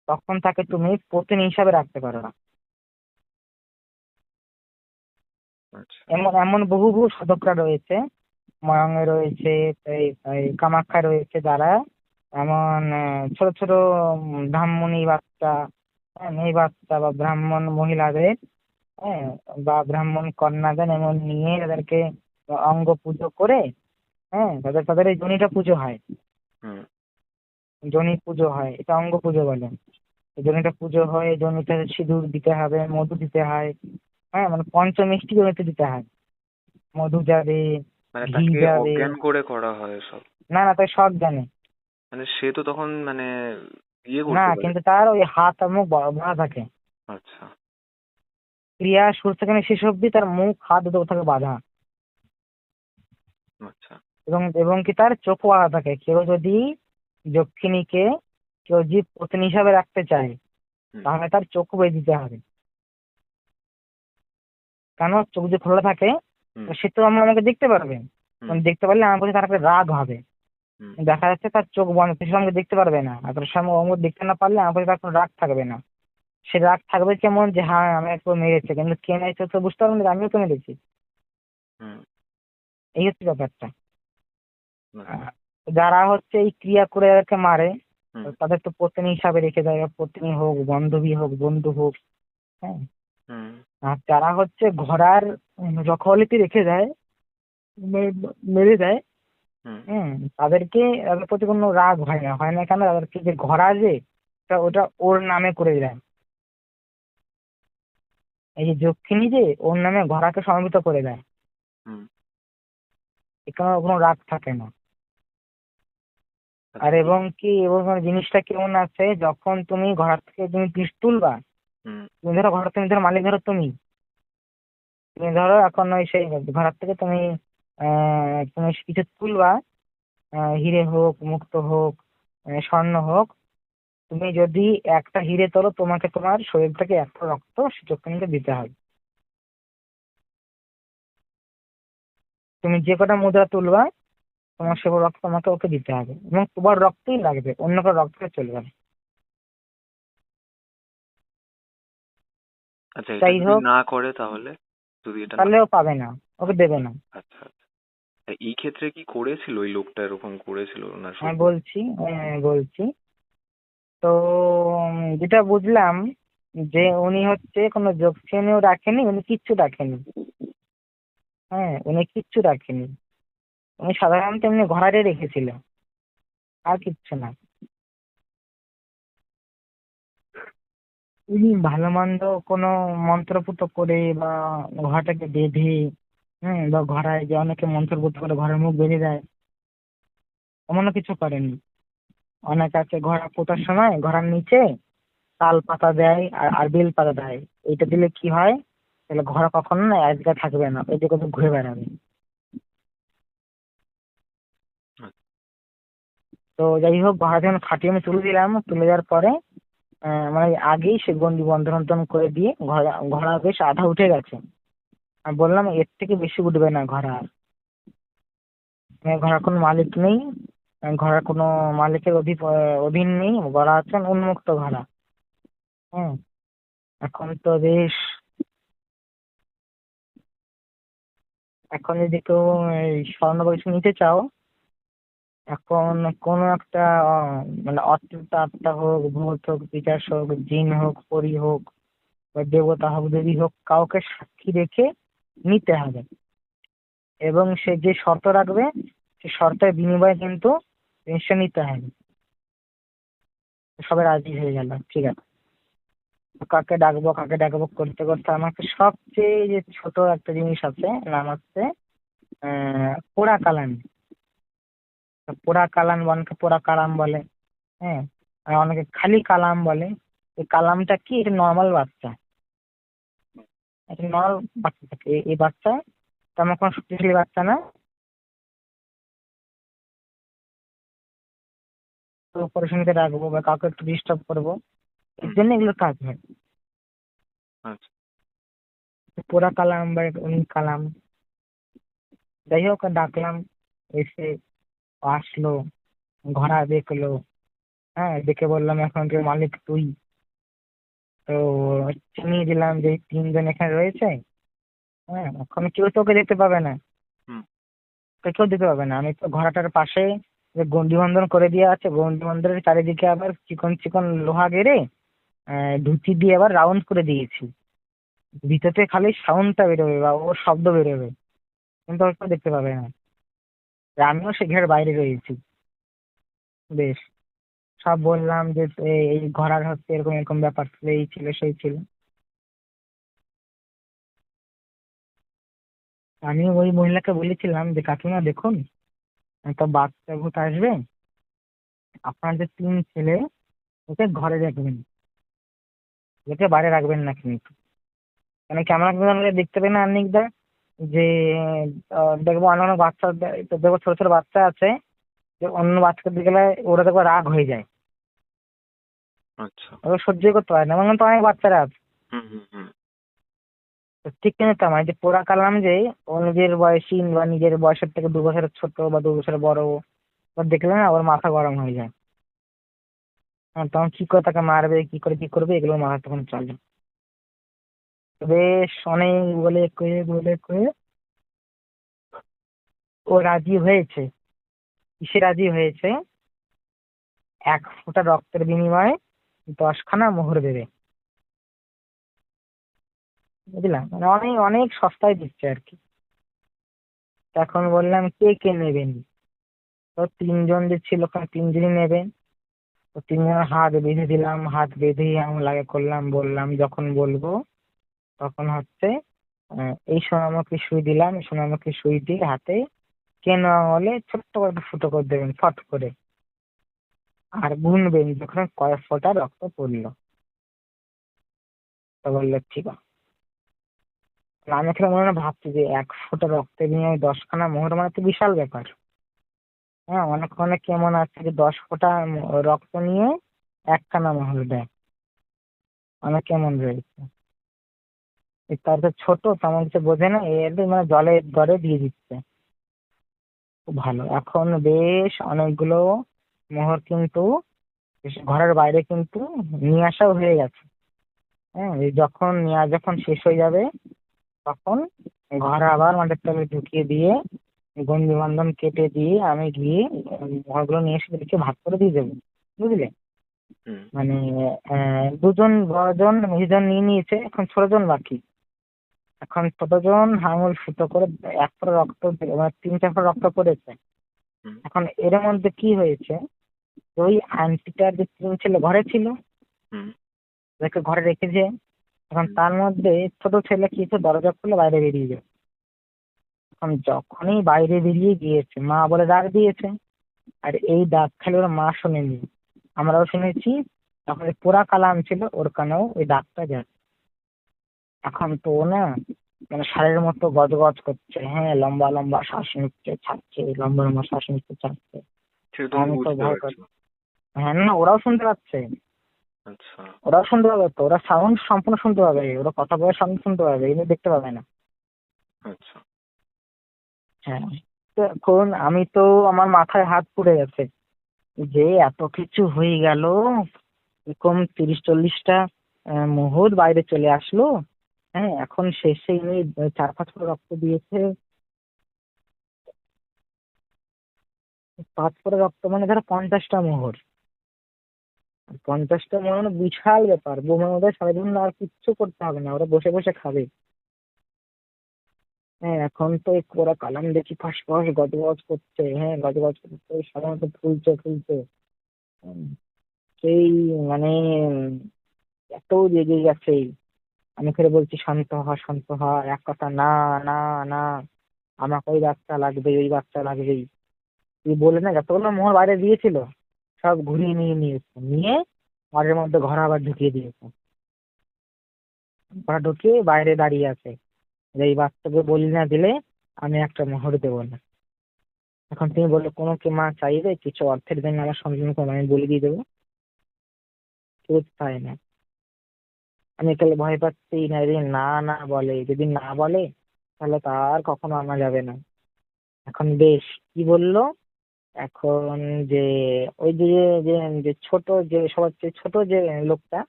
তখন তাকে তুমি পত্নী হিসাবে রাখতে পারো না। আচ্ছা। এমন এমন বহু বহু সাধকরা রয়েছে, ময়ঙ্গে রয়েছে, এই এই কামাখ্যা রয়েছে, যারা এমন ছোট ছোট ব্রাহ্মণী বাচ্চা, মেয়ে বাচ্চা বা ব্রাহ্মণ মহিলাদের, হ্যাঁ, বা ব্রাহ্মণ কন্যাদের এমন নিয়ে তাদেরকে অঙ্গ পুজো করে, হ্যাঁ, তাদের তাদের এই যোনিটা পুজো হয়, হুম। যোনি পুজো হয়, এটা অঙ্গ পুজো বলে। এই যোনিটা পুজো হয়, যোনিতে সিঁদুর দিতে হবে, মধু দিতে হয়, হ্যাঁ, মানে পঞ্চমিষ্টি জমিতে দিতে হয়, মধু যাবে, মানে ঘি তাকে যাবে। অজ্ঞান করে করা হয় সব? না না, তাই সব জানে। মানে সে তো তখন মানে না, করতে পারে। কিন্তু তার ওই হাত আর মুখ বাঁধা থাকে। আচ্ছা। ক্রিয়া শুরু থেকে নিয়ে শেষ অব্দি তার মুখ হাত দুটো থাকে বাঁধা। আচ্ছা। এবং এবং কি তার চোখও বাঁধা থাকে। কেউ যদি যক্ষিণীকে, কেউ যদি পত্নী হিসাবে রাখতে চায়, হুম। তাহলে তার চোখ বেঁধে দিতে হবে। কেন? চোখ যদি খোলা থাকে, হুম। তো সে তো আমাকে দেখতে পারবে। হুম। দেখতে পারলে আমার প্রতি তার একটা রাগ হবে। হুম। দেখা যাচ্ছে তার চোখ বন্ধ, সে আমাকে দেখতে পারবে না, আর তার সামনে অঙ্গ দেখতে না পারলে আমার প্রতি তার কোনো রাগ থাকবে না। সে রাগ থাকবে কেমন, যে হ্যাঁ আমি একটু মেরেছে, কিন্তু কে মেরেছে তো বুঝতে পারবে না যে আমিও তো মেরেছি। হুম। এই হচ্ছে ব্যাপারটা। আচ্ছা। আহ, যারা হচ্ছে এই ক্রিয়া করে যাদেরকে মারে, হুম। তাদের তো পত্নী হিসাবে রেখে দেয়, পত্নী হোক, বান্ধবী হোক, বন্ধু হোক, হ্যাঁ। হুম। আর যারা হচ্ছে ঘোড়ার রখওয়ালিতে রেখে দেয়, মেরে দেয়, হুম। হম, তাদেরকে, তাদের প্রতি কোনো রাগ হয় না। হয় না কেন? তাদেরকে যে ঘোড়া যে, ওটা ওটা ওর নামে করে দেয়। এই যে যক্ষিণী যে ওর নামে ঘোড়াকে সমবেত করে দেয়, হুম। এখানে কোনো রাগ থাকে না। আর আচ্ছা। এবং কি, এবং জিনিসটা কেমন আছে, যখন তুমি ঘোড়া থেকে তুমি পিস তুলবা, হুম। তুমি ধরো ঘোড়া, তুমি ধরো মালিক, ধরো তুমি, তুমি ধরো এখন ওই সেই ঘোড়ার থেকে তুমি তুমি কিছু তুলবা, হিরে হোক, মুক্ত হোক, স্বর্ণ হোক। তুমি যদি একটা হিরে তোলো, তোমাকে তোমার শরীর থেকে একটা রক্ত সে যক্ষিণীকে দিতে হবে। তুমি যে কটা মুদ্রা তুলবা, হুম। তোমার সে রক্ত তোমাকে ওকে দিতে হবে, এবং তোমার রক্তই লাগবে, অন্য কারো রক্ত চলবে না। আচ্ছা, এটা যাই যদি হোক, না করে তাহলে, যদি এটা না। তাহলে ও পাবে না, ওকে দেবে না। আচ্ছা, আচ্ছা। এই ক্ষেত্রে কি করেছিল ওই লোকটা, এরকম করেছিল ওনার আমি সঙ্গে? বলছি, বলছি। তো যেটা বুঝলাম, যে উনি হচ্ছে কোনো যক্ষিণীও রাখেনি, উনি কিচ্ছু রাখেনি। হ্যাঁ, উনি কিচ্ছু রাখেনি। উনি সাধারণত এমনি ঘোড়ারে রেখেছিল, আর কিচ্ছু না। উনি ভালো মন্দ কোনো মন্ত্রপুত করে, বা ঘোড়াটাকে বেঁধে, বা ঘোড়ায় যে অনেকে মন্ত্রপুত করে ঘোড়ার মুখ বেঁধে দেয়, এমনও কিছু করেনি। অনেক আছে ঘোড়া পোতার সময় ঘোড়ার নিচে তাল পাতা দেয়, আর বেল পাতা দেয়। এটা দিলে কি হয়, তাহলে ঘোড়া কখনো না এক জায়গায় থাকবে না, ওই দিকে ঘুরে বেড়াবে। তো যাই হোক, ঘোড়া যখন খাটিয়ে আমি তুলে দিলাম, তুলে দেওয়ার পরে মানে আগেই সে গন্ডি বন্ধন টন্ধন করে দিয়ে ঘোড়া ঘোড়া বেশ আধা উঠে গেছে। আমি বললাম এর থেকে বেশি উঠবে না ঘোড়া আর। ঘোড়ার কোনো মালিক নেই, ঘোড়ার কোনো মালিকের অধীন নেই, ঘোড়া হচ্ছেন উন্মুক্ত ঘোড়া। হ্যাঁ, এখন তো বেশ, এখন যদি কেউ এই স্বর্ণ পয়সা নিতে চাও, এখন কোনো একটা মানে অতৃপ্ত আত্মা হোক, ভূত হোক, পিশাচ হোক, জিন হোক, পরী হোক, বা দেবতা হোক, দেবী হোক, কাউকে সাক্ষী রেখে নিতে হবে। এবং সে যে শর্ত রাখবে, সে শর্তের বিনিময়ে কিন্তু জিনিসটা নিতে হবে। সবাই রাজি হয়ে গেল, ঠিক আছে। কাকে ডাকবো, কাকে ডাকবো করতে করতে আমাকে সবচেয়ে যে ছোট একটা জিনিস আছে, নাম হচ্ছে পোড়া কালান। পোড়া কালান, অনেকে পোড়া কালাম বলে, হ্যাঁ, আর অনেকে খালি কালাম বলে। এই কালামটা কি? এটা নর্মাল বাচ্চা, এটা নর্মাল বাচ্চা থাকে। এই বাচ্চা তেমন কোনো শক্তিশালী বাচ্চা না। একটু পড়াশোনাতে রাখবো বা কাউকে একটু ডিস্টার্ব করবো, এর জন্য এগুলো কাজ হয়। আচ্ছা। পোড়া কালাম বা উনি কালাম, যাই হোক ডাকলাম, এসে আসলো, ঘোড়া দেখলো। হ্যাঁ, দেখে বললাম এখন যে মালিক তুই। তো চিনিয়ে দিলাম যে এই তিনজন এখানে রয়েছে। হ্যাঁ, এখন কেউ তোকে দেখতে পাবে না, হুম। কেউ দেখতে পাবে না। আমি তো ঘোড়াটার পাশে যে গন্ডি বন্ধন করে দেওয়া আছে, গন্ডি বন্ধনের চারিদিকে আবার চিকন চিকন লোহা গেড়ে ধুতি দিয়ে আবার রাউন্ড করে দিয়েছি। ভিতরে খালি সাউন্ডটা বেরোবে বা ওর শব্দ বেরোবে, কিন্তু ওর কেউ দেখতে পাবে না। আর আমিও সে ঘের বাইরে রয়েছি। বেশ, সব বললাম যে এই ঘোড়ার হচ্ছে এরকম এরকম ব্যাপার ছিল, এই ছিল সেই ছিল। আমি ওই মহিলাকে বলেছিলাম যে কাকিমা দেখুন, একটা বাচ্চা ভূত আসবে, আপনার যে তিন ছেলে ওকে ঘরে রাখবেন, ওকে বাইরে রাখবেন না কিন্তু। মানে কেমন একজন আমাকে দেখতে পাই না অনেকটা, যে দেখবো অন্য অন্য বাচ্চা, দেখবো ছোট ছোট বাচ্চা আছে, যে অন্য বাচ্চাদের দিকে গেলে ওরা দেখবো রাগ হয়ে যায়, আচ্ছা। ওরা সহ্য করতে পারে না, এমন তো অনেক বাচ্চারা আছে। হুম হুম হুম। তো ঠিক কিন্তু তেমন যে পোড়া কালাম যে ও নিজের বয়সী বা নিজের বয়সের থেকে 2 বছরের ছোট বা 2 বছরের বড়, ওর দেখলে না ওর মাথা গরম হয়ে যায়। তখন কি করে তাকে মারবে, কি করে কি করবে, এগুলো মাথা তখন চলে। তো বেশ অনেক বলে কয়ে ও রাজি হয়েছে। কিসে রাজি হয়েছে? 1 ফোঁটা রক্তের বিনিময়ে 10খানা মোহর দেবে। বুঝলাম, মানে অনেক অনেক সস্তায় দিচ্ছে আর কি। তখন বললাম কে কে নেবেন? তো তিনজন যে ছিল ওখানে তিনজনই নেবে। তো তিনজনের হাত বেঁধে দিলাম, হাত বেঁধে আমি লাগে করলাম, বললাম যখন বলবো তখন হচ্ছে এই সোনামুখী সুই দিলাম, এই সোনামুখী সুইটি হাতে কেন আঙুলে ছোট্ট করে একটা ফুটো করে দেবেন ফট করে, আর গুনবেন যখন কয়েক ফোঁটা রক্ত পড়লো। তো বললো ঠিক আছে। আমি এখানে মনে মনে ভাবছি যে 1 ফোঁটা রক্তে নিয়ে 10খানা মোহর মানে তো বিশাল ব্যাপার। হ্যাঁ, অনেক অনেক কেমন আছে যে 10 ফোঁটা রক্ত নিয়ে 1খানা মোহর দেয়, অনেক কেমন রয়েছে। তার তো ছোট, তেমন কিছু বোঝে না, এর মানে জলে গড়ে দিয়ে দিচ্ছে। খুব ভালো। এখন বেশ অনেকগুলো মোহর কিন্তু বেশ ঘরের বাইরে কিন্তু নিয়ে আসাও হয়ে গেছে। হ্যাঁ, এই যখন নেওয়া যখন শেষ হয়ে যাবে তখন ঘরে আবার মাটির তলে ঢুকিয়ে দিয়ে গন্ডি বন্ধন কেটে দিয়ে আমি গিয়ে ঘরগুলো নিয়ে এসে দেখে ভাগ করে দিয়ে দেবো। বুঝলে? হুম। মানে দুজন বড়জন মেজজন নিয়ে নিয়েছে, এখন ছোটজন বাকি। এখন ছোটজন আঙুল ফুটো করে 1 ফোঁটা রক্ত মানে 3-4 ফোঁটা রক্ত পড়েছে। হুম এখন এর মধ্যে কি হয়েছে, ওই আন্টিটার যে 3 ছেলে ঘরে ছিল, হুম ওদেরকে ঘরে রেখেছে। এখন হুম তার মধ্যে ছোট ছেলে কিছু দরজা খুলে বাইরে বেরিয়ে যায়। এখন যখনই বাইরে বেরিয়ে গিয়েছে মা বলে ডাক দিয়েছে, আর এই ডাক খালি ওর মা শোনেনি, আমরাও শুনেছি। তখন ওই পোড়া কালাম ছিল, ওর কানেও ওই ডাকটা যায়। এখন তো ও না মানে ষাঁড়ের মতো গজগজ করছে, হ্যাঁ, লম্বা লম্বা শ্বাস নিচ্ছে ছাড়ছে, লম্বা লম্বা শ্বাস নিচ্ছে ছাড়ছে। সেটা তুমি আমি তো বুঝতে ভয় পারছো? করছি। হ্যাঁ, না ওরাও শুনতে পাচ্ছে, আচ্ছা। ওরাও শুনতে পাবে, তো ওরা সাউন্ড সম্পূর্ণ শুনতে পাবে, ওরা কথা বলার সাউন্ড শুনতে পাবে, এগুলো দেখতে পাবে না। আচ্ছা। হ্যাঁ, তো এখন আমি তো আমার মাথায় হাত পুড়ে গেছে যে এত কিছু হয়ে গেল, এরকম 30-40টা মুহূর্ত বাইরে চলে আসলো। হ্যাঁ, এখন শেষে ইনি 4-5 ফোঁটা রক্ত দিয়েছে। 5 ফোঁটা রক্ত মানে ধরো 50টা মোহর। 50টা মোহর মানে বিশাল ব্যাপার। বোমের মধ্যে সারাদিন আর কিচ্ছু করতে হবে না, ওরা বসে বসে খাবে। হ্যাঁ, এখন তো এই ওরা কালাম দেখি ফাঁস ফাঁস গজগজ করছে, হ্যাঁ গজগজ করছে, সাধারণত ফুলছে ফুলছে। হুম, সেই মানে এত রেগে গেছে। আমি ফের বলছি শান্ত হ শান্ত হ, এক কথা না, না, না, আমাকে ওই বাচ্চা লাগবে, ওই বাচ্চা লাগবেই। তুই বলে না যতগুলো মোহর বাইরে দিয়েছিল সব ঘুরিয়ে নিয়ে নিয়েছে, নিয়ে ঘরের মধ্যে ঘর আবার ঢুকিয়ে দিয়েছে। ঘরে ঢুকিয়ে বাইরে দাঁড়িয়ে আছে যে এই বাচ্চাকে বলি না দিলে আমি একটা মোহর দেবো না। এখন তুমি বলো, কোনো কি মা চাইবে কিছু অর্থের জন্য আমার সন্তান কোনো আমি বলে দিয়ে দেবো? কেউ চায় না। আমি তাহলে ভয় পাচ্ছি না, যদি না না বলে, যদি না বলে তাহলে তার কখনো আনা যাবে না। এখন বেশ, কি বললো এখন, যে ওই যে যে যে ছোট, যে সবার চেয়ে ছোট যে লোকটা,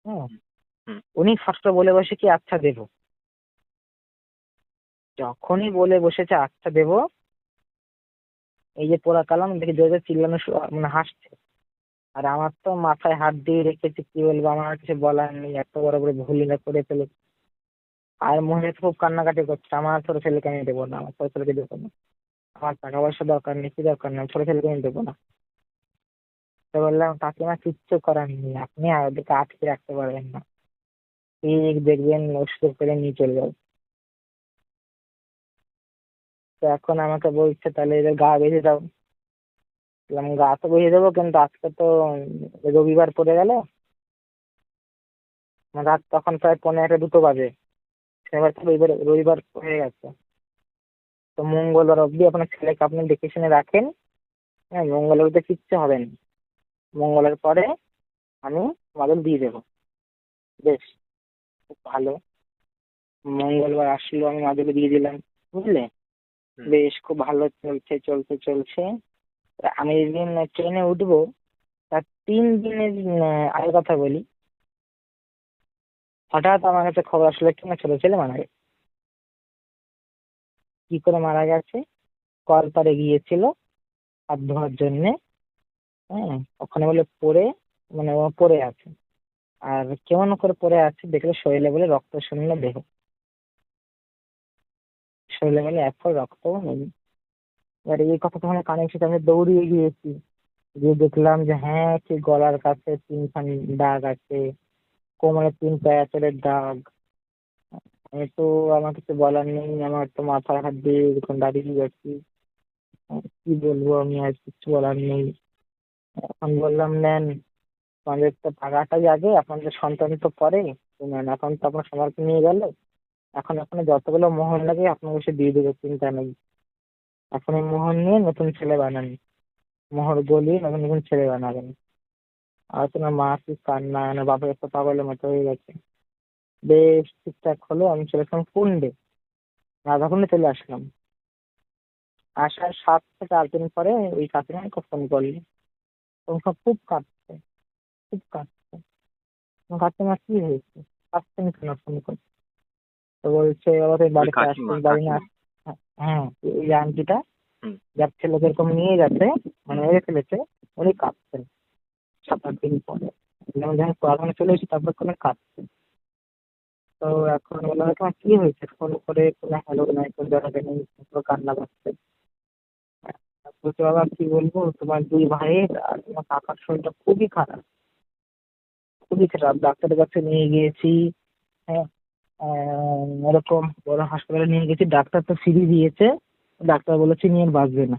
হ্যাঁ, হুম। উনি ফার্স্টে বলে বসে কি আচ্ছা দেবো। যখনই বলে বসেছে আচ্ছা দেবো, এই যে পোড়া কালাম দেখে জোরে চিল্লানো মানে হাসছে। আর আমার তো মাথায় হাত দিয়ে রেখেছে, কি বলবো, আমার আর কিছু বলার নেই, এত বড় করে ভুলটা করে ফেলে। আর মনে খুব কান্নাকাটি করছে, আমার ছোট ছেলেকে আমি দেবো না, আমার ছোট ছেলেকে দেবো না, আমার টাকা পয়সা দরকার নেই, কি দরকার নেই, ছোট ছেলেকে আমি দেবো না। তো বললাম, কাকিমা কিচ্ছু করার নেই, আপনি আর ওদেরকে আটকে রাখতে পারবেন না, ঠিক দেখবেন ওষুধ করে নিয়ে চলে যাবে। তো এখন আমাকে বলছে তাহলে এদের গা বেঁধে দাও। বললাম, গা তো বেঁধে দেবো, কিন্তু আজকে তো রবিবার পড়ে গেল, রাত তখন প্রায় 1:45-2 বাজে, এবার তো রবিবার রবিবার হয়ে গেছে। তো মঙ্গলবার অবধি আপনার ছেলেকে আপনি দেখে শুনে রাখেন। হ্যাঁ, মঙ্গলবার তো কিচ্ছু হবে না, মঙ্গলের পরে আমি তোমাদের দিয়ে দেবো। বেশ, খুব ভালো। মঙ্গলবার আসলো, আমি মাদুলি দিয়ে দিলাম, বুঝলে। হুম। বেশ, খুব ভালো চলছে চলছে চলছে। আমি যেদিন ট্রেনে উঠবো তার 3 দিনের আগের কথা বলি, হঠাৎ আমার কাছে খবর আসলো কি না ছোট ছেলে মারা গেছে। কি করে মারা গেছে? কলপারে গিয়েছিল হাত ধোয়ার জন্যে। হ্যাঁ, ওখানে বলে পড়ে, মানে ও পড়ে আছে। আর কেমন করে পড়ে আছে দেখলে, শরীরে বলে রক্ত শূন্য দেহ, শরীরে বলে এক ফোঁটা রক্তও নেই। এবার এই কথা তখন কানে এসে আমি দৌড়িয়ে গিয়েছি, গিয়ে দেখলাম যে হ্যাঁ, ঠিক গলার কাছে 3খানি দাগ আছে, কোমরে 3 প্যাচের দাগ। আমি তো, আমার কিছু বলার নেই, আমার তো মাথায় হাত দিয়ে এরকম দাঁড়িয়ে গেছি। কি বলবো, আমি আর কিছু বলার নেই। এখন বললাম, নেন, আমাদের তো টাকাটা আগে, আপনাদের সন্তান তো পরে, তো নেন, এখন তো আপনার সবাইকে নিয়ে গেল, এখন আপনার যতগুলো মোহর লাগে আপনাকে সে দিয়ে দেবে, চিন্তা নেই। এখন এই মোহর নিয়ে নতুন ছেলে বানান, মোহর গলিয়ে নতুন নতুন ছেলে বানাবেন। আর তোমার মা কি কান্না, না বাবার একটা পাগলের মতো হয়ে গেছে। বেশ, ঠিকঠাক হলো, আমি চলে আসলাম কুন্ডে, রাধাকুন্ডে চলে আসলাম। আসার 7 থেকে 8 দিন পরে ওই কাকিমা আমাকে ফোন করলি, তখন খুব কাঁদছে, খুব কাঁদছে। কাকিমা কি হয়েছে, কাঁদছেন কেন ফোন করে? তো বলছে, বাবা তুই ওই বাড়িতে কাকিমা আসছিস, বাড়ি না কাকিমা হ্যাঁ, ওই আন্টিটা হুম। যার ছেলেকে এরকম নিয়ে গেছে, মানে মেরে ফেলেছে, উনি কাঁদছেন 7-8 দিন পরে। যেমন যখন পড়াশোনা চলে এসেছি তারপর কোনো কাঁদছে। তো এখন বললাম, তোমার কি হয়েছে? ফোন করে কোনো হ্যালো নাই, কোনো জবাবে নেই, পুরো কান্না পাচ্ছে। বলছে, বাবা কি বলবো, তোমার 2 ভাইয়ের আর তোমার কাকার শরীরটা খুবই খারাপ, খুবই খারাপ, ডাক্তারের কাছে নিয়ে গিয়েছি। হ্যাঁ, ওরকম বড় হাসপাতালে নিয়ে গেছি, ডাক্তার তো ফ্রি দিয়েছে, ডাক্তার বলেছে নিয়ে আর বাঁচবে না।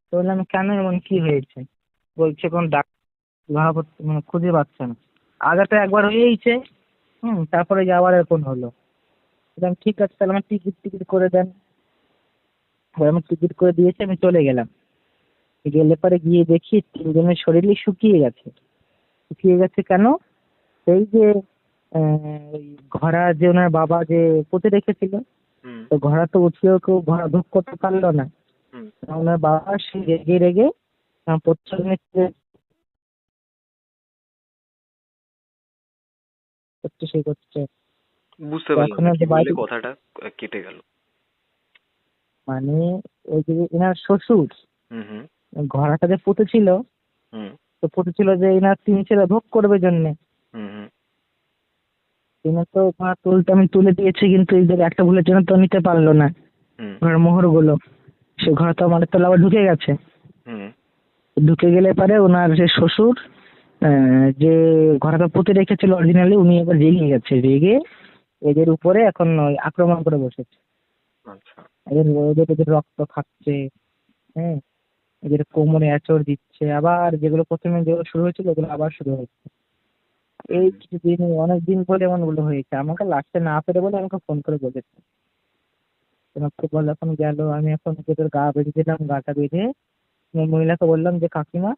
তো বললাম, কেন, এমন কি হয়েছে? বলছে কোন ডাক্তার মানে খুঁজে পাচ্ছে না। আগে তো একবার হয়েইছে, তারপরে যে আবার এরকম হলো। বললাম, ঠিক আছে, তাহলে আমার টিকিট টিকিট করে দেন। এবার আমি টিকিট করে দিয়েছি, আমি চলে গেলাম। গেলে পরে গিয়ে দেখি 3 জনের শরীরই শুকিয়ে গেছে। শুকিয়ে গেছে কেন? সেই যে ওই ঘোড়া যে ওনার বাবা যে পুঁতে রেখেছিল, হুম। তো ঘোড়া তো উঠিয়েও কেউ ঘোড়া ধূপ করতে পারলো না। হুম। ওনার বাবা সে রেগে রেগে প্রচ্ছন্ন করছে, সে করছে। বুঝতে তো পারলাম এখন না, ওই কি যে বললে, বাড়ি, কথাটা কেটে গেল। মানে ওই যে এনার শ্বশুর হুম। হুম। ঘোড়াটা যে পুঁতেছিল, হুম। তো পুঁতেছিল যে এনার 3 ছেলে ভোগ করবে জন্যে। হুম। হুম। তিনি তো ওনার তুলতে আমি তুলে দিয়েছি, কিন্তু এই যে একটা ভুলের জন্য তো নিতে পারলো না হুম। ঘরের মোহর গুলো। সে ঘরে তো আমাদের তলা আবার ঢুকে গেছে। হুম। ঢুকে গেলে পরে ওনার যে শ্বশুর, যে ঘোড়াটা পুঁতে রেখেছিল অরিজিনালি, উনি এবার রেগে গেছে, রেগে এদের উপরে এখন ওই আক্রমণ করে বসেছে। আচ্ছা। এদের রক্ত খাচ্ছে, হ্যাঁ, এদের কোমরে আঁচড় দিচ্ছে, আবার যেগুলো প্রথমে যেগুলো শুরু হয়েছিল ওগুলো আবার শুরু হচ্ছে। এই হুম। কিছুদিন, অনেকদিন বলে এমন গুলো হয়েছে, আমাকে লাস্টে না পেরে বলে আমাকে ফোন করে বলেছে। আমাকে বললো, এখন গেল, আমি এখন ওদের গা বেঁধে দিলাম, গাটা বেঁধে মহিলাকে বললাম যে কাকিমা,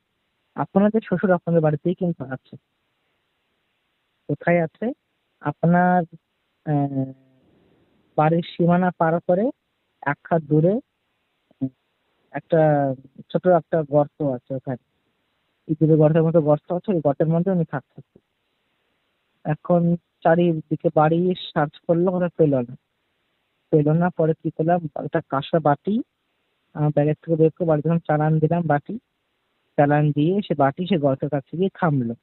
আপনাদের শ্বশুর আপনাদের বাড়িতেই কিন্তু আছে। কোথায় আছে? আপনার আহ, বাড়ির সীমানা পার করে এক হাত দূরে একটা ছোট একটা গর্ত আছে, ওখানে ইঁদুরের গর্তের মতো গর্ত আছে, ওই গর্তের মধ্যে উনি থাকতেন। এখন চারিদিকে বাড়ি সার্চ করলো, ওরা পেলো না। পরে কি করলাম, একটা কাঁসা বাটি আমার ব্যাগের থেকে বের করে বাড়িতে যখন চালান দিলাম, চালান দিয়ে সে গর্তের কাছে গিয়ে থামলো।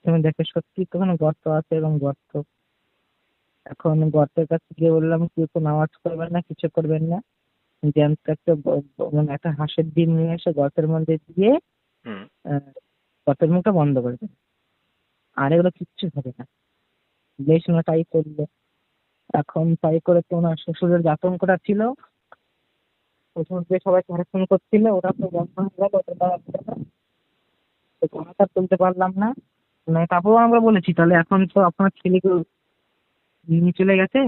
তুমি দেখে সত্যি তো ওখানে গর্ত আছে, এবং গর্ত। এখন গর্তের কাছে গিয়ে বললাম, কেউ তো নামাজ করবেন না, কিছু করবেন না, জ্যান্ত একটা মানে একটা হাঁসের ডিম নিয়ে এসে গর্তের মধ্যে দিয়ে হুম। আহ, গর্তের মুখটা বন্ধ করে দেবে, আর এগুলো কিচ্ছু হবে না। বেশ না, তাই করলো। এখন তাই করে তো ওনার শ্বশুরের আতঙ্কটা ছিল, শ্বশুরকে সবাই ফোন করছিল, ওরা তো বন্ধ হয়ে গেল, ওদের দ্বারা হলো না। তো কথাটা তুলতে পারলাম না। মানে তারপরেও আমরা বলেছি, তাহলে এখন তো আপনার ছেলেকে নিয়ে চলে গেছে,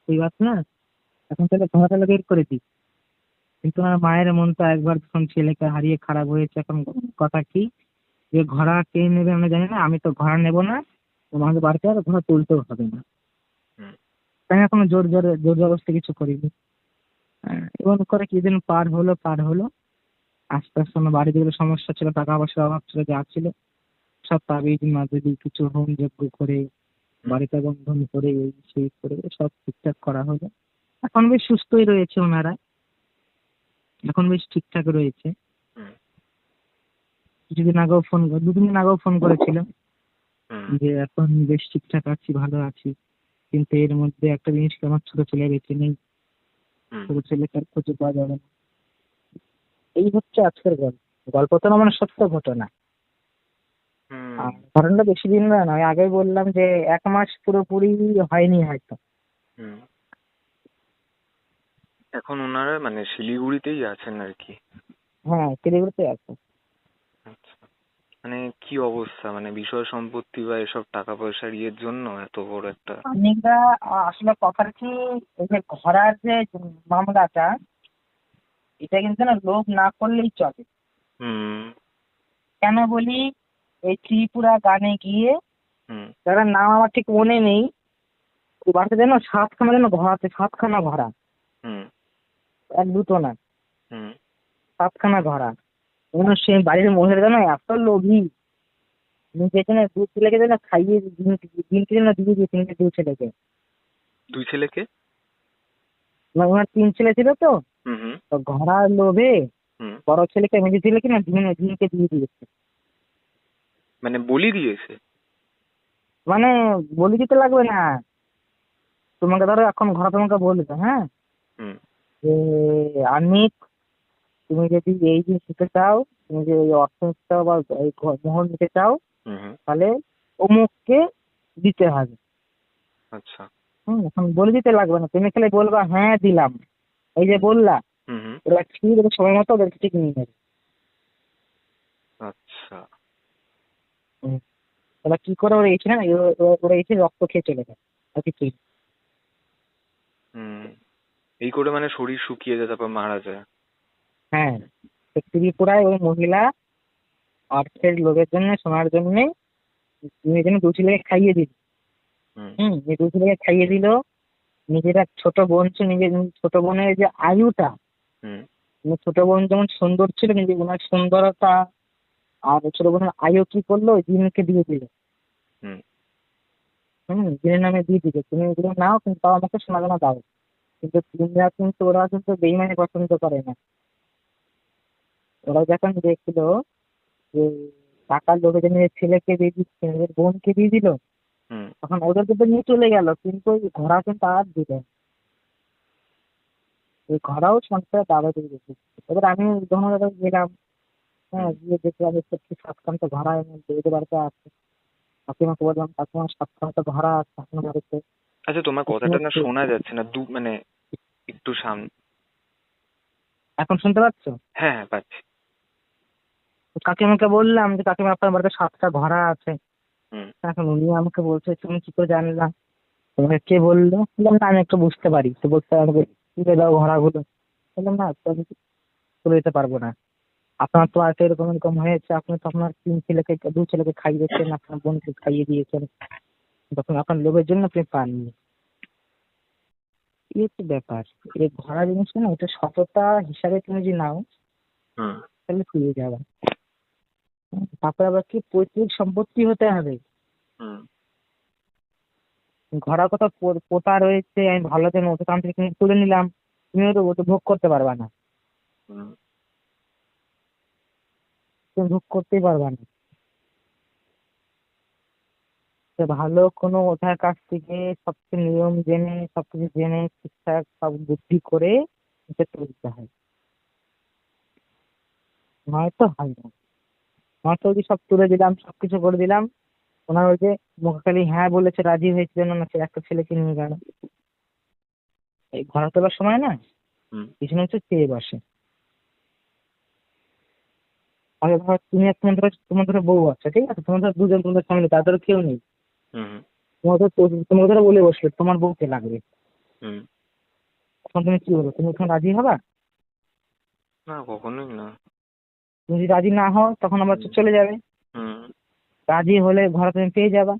এই বাত না, এখন তাহলে ঘোড়াটা বের করে দিই। কিন্তু আমার মায়ের মনটা একবার যখন ছেলেকে হারিয়ে খারাপ হয়েছে, এখন কথা কি, যে ঘোড়া কে নেবে আমরা জানি না, আমি তো ঘোড়া নেবো না, আমাদের বাড়িতে আর ঘোড়া তুলতেও হবে না। হুম। তাই এখনো জোর জবরদস্তি কিছু করিনি। এবং করে কিছুদিন পার হলো। আস্তে আস্তে আমার বাড়িতে যেগুলো সমস্যা ছিল, টাকা পয়সার অভাব ছিল, যা ছিল সব তাবিজ মাদুলি কিছু হোম যজ্ঞ করে, হুম। বাড়িতে বন্ধন করে, এই সেই করে সব ঠিকঠাক করা হলো। এখন বেশ সুস্থই রয়েছে ওনারা, এখন বেশ ঠিকঠাক রয়েছে। হুম। দুদিন আগেও ফোন করেছিল হুম। যে এখন বেশ ঠিকঠাক আছি, ভালো আছি। কিন্তু এর মধ্যে একটা জিনিস কি, আমার ছোট ছেলে বেঁচে নেই, হুম। ছোট ছেলেকে আর খুঁজে পাওয়া যাবে না। এই হচ্ছে আজকের গল্প। গল্পটা না, মানে সত্য ঘটনা। হুম। আর ঘটনাটা বেশি দিন না, আমি আগেই বললাম যে 1 মাস পুরোপুরি হয়নি হয়তো। হুম। এখন ওনারা মানে শিলিগুড়িতেই আছেন আর কি? হ্যাঁ, শিলিগুড়িতে আছে। আচ্ছা। মানে কি অবস্থা, মানে বিষয় সম্পত্তি বা এসব টাকা পয়সার ইয়ের জন্য এত বড় একটা? অনেকটা আসলে কথা কি, এই যে ঘোড়ার যে মামলাটা, এটা কিন্তু না লোভ না করলেই চলে। হুম। কেন বলি, এই ত্রিপুরা গানে গিয়ে, হুম। যারা নাম আমার ঠিক মনে নেই, ওই বাড়িতে যেন 7খানা যেন ঘোড়া আছে, 7খানা ঘোড়া, হুম। এক দুটো না, হুম। 7খানা ঘোড়া। সেই বাড়ির মহিলা যেন এত লোভী, নিজে যেন 2 ছেলেকে যেন খাইয়ে দিনকে যেন দিয়ে দিয়ে তিনটে 2 ছেলেকে। দুই ছেলেকে? ওনার 3 ছেলে ছিল তো, হুম। হুম। তো ঘোড়ার লোভে হুম। বড় ছেলেকে মেজে ছেলেকে না দিনকে দিয়ে দিয়েছে। মানে বলি দিয়েছে? মানে বলি দিতে লাগবে না, তোমাকে ধরো এখন ঘোড়া তোমাকে বলবে, হ্যাঁ, হুম। যে আর্নিক, তুমি যদি এই জিনিস নিতে চাও, তুমি যে এই অর্থ নিতে চাও বা এই মোহর নিতে চাও, হুম। হুম। তাহলে অমুককে দিতে হবে। আচ্ছা। এখন বলে দিতে লাগবে না, তুমি খালি বলবা হ্যাঁ দিলাম, এই যে বললা, হুম। হুম। ওরা ঠিক ওদের সময় মতো ওদেরকে ঠিক নিয়ে নেবে। আচ্ছা। হুম। ওরা কি করে, ওরা এসে না, ওরা এসে রক্ত খেয়ে চলে যায় আর কিছুই না। হুম। এই করে মানে শরীর শুকিয়ে যায়, তারপর মারা যায়? হ্যাঁ, তো ত্রিপুরায় ওই মহিলা অর্থের লোভের জন্য, সোনার জন্য নিজের জন্য 2 ছেলেকে খাইয়ে দিল। হুম। এই 2 ছেলেকে খাইয়ে দিল। নিজের এক ছোট বোন ছিল, নিজের ছোট বোনের যে আয়ুটা, হুম। ছোট বোন যেমন সুন্দর ছিল, কিন্তু ওনার সুন্দরতা আর ছোট বোনের আয়ু কি করলো, ওই জিনকে দিয়ে দিল। হুম। জিনের নামে দিয়ে দিল, তুমি এগুলো নাও, কিন্তু তাও আমাকে সোনা দানা দাও। কিন্তু ওরা কিন্তু বেইমানি পছন্দ করে না। ওরা যখন দেখছিল যে টাকার লোভে যে নিজের ছেলেকে দিয়ে দিচ্ছে, নিজের বোনকে দিয়ে দিল, হুম। তখন ওদেরকে তো নিয়ে চলে গেল, কিন্তু ওই ঘোড়া কিন্তু আর দিল না। ওই ঘোড়াও সংসারে দাবা দিয়ে রেখেছে। এবার আমি ধন্যবাদ গেলাম, হ্যাঁ, হুম। গিয়ে দেখলাম এই সত্যি 7খানা ঘোড়া এদের বাড়িতে আছে। কাকিমাকে বললাম, কাকিমা 7খানা ঘোড়া আছে আপনার বাড়িতে। আচ্ছা, তোমার কথাটা না শোনা যাচ্ছে না, মানে একটু সামনে। এখন শুনতে পাচ্ছ? হ্যাঁ, হ্যাঁ, পাচ্ছি। তো কাকিমাকে বললাম যে কাকিমা আপনার বাড়িতে 7টা ঘোড়া আছে। হুম। এখন উনি আমাকে বলছে, তুমি কি করে জানলাম? তোমাকে কে বললো? বললাম না আমি একটু বুঝতে পারি। তো বলতে আমাকে তুলে দাও ঘোড়াগুলো। বললাম না তো আমি তুলে দিতে পারবো না। আপনার তো আজকে এরকম এরকম হয়েছে, আপনি তো আপনার 2 ছেলেকে খাইয়েছেন, আপনার বোনকে খাইয়ে দিয়েছেন, তখন আপনার লোভের জন্য আপনি পাননি। এই হচ্ছে ব্যাপার। এই ঘোড়া জিনিসটা না, এটা সততা হিসাবে তুমি যদি নাও হুম তাহলে পেয়ে যাবে। তারপরে আবার কি পৈতৃক সম্পত্তি হতে হবে। হুম ঘোড়া কোথাও পোতা রয়েছে, আমি ভালো দিন ওখান থেকে কিনে তুলে নিলাম, তুমিও তো ওটা ভোগ করতে পারবা না। হুম তুমি ভোগ করতেই পারবা না। তো ভালো কোনো ওঠার কাছ থেকে সবকিছু নিয়ম জেনে, সবকিছু জেনে ঠিকঠাক সব বুদ্ধি করে এটা তুলতে হয়, নয়তো হয় না। নয়তো ওই যে সব তুলে দিলাম, সবকিছু করে দিলাম, ওনার ওই যে মুখে খালি হ্যাঁ বলেছে, রাজি হয়েছিল না, সে একটা ছেলেকে নিয়ে গেল। এই ঘোড়া তোলার সময় না হুম পিছনে হচ্ছে চেয়ে বসে। আগে ধরো তুমি এক তোমার ধরো বউ আছে, ঠিক আছে, তোমার ধরো দুজন তোমাদের ফ্যামিলি, তাদের কেউ নেই, হুম তোমাকে ধরো বলে বসলো তোমার বউকে লাগবে, হুম তখন তুমি কি বলবো? তুমি তখন রাজি হবা? না, কখনোই না। তুমি যদি রাজি না হও তখন আবার হুম চলে যাবে। হুম রাজি হলে ঘোড়া তুমি পেয়ে যাবা,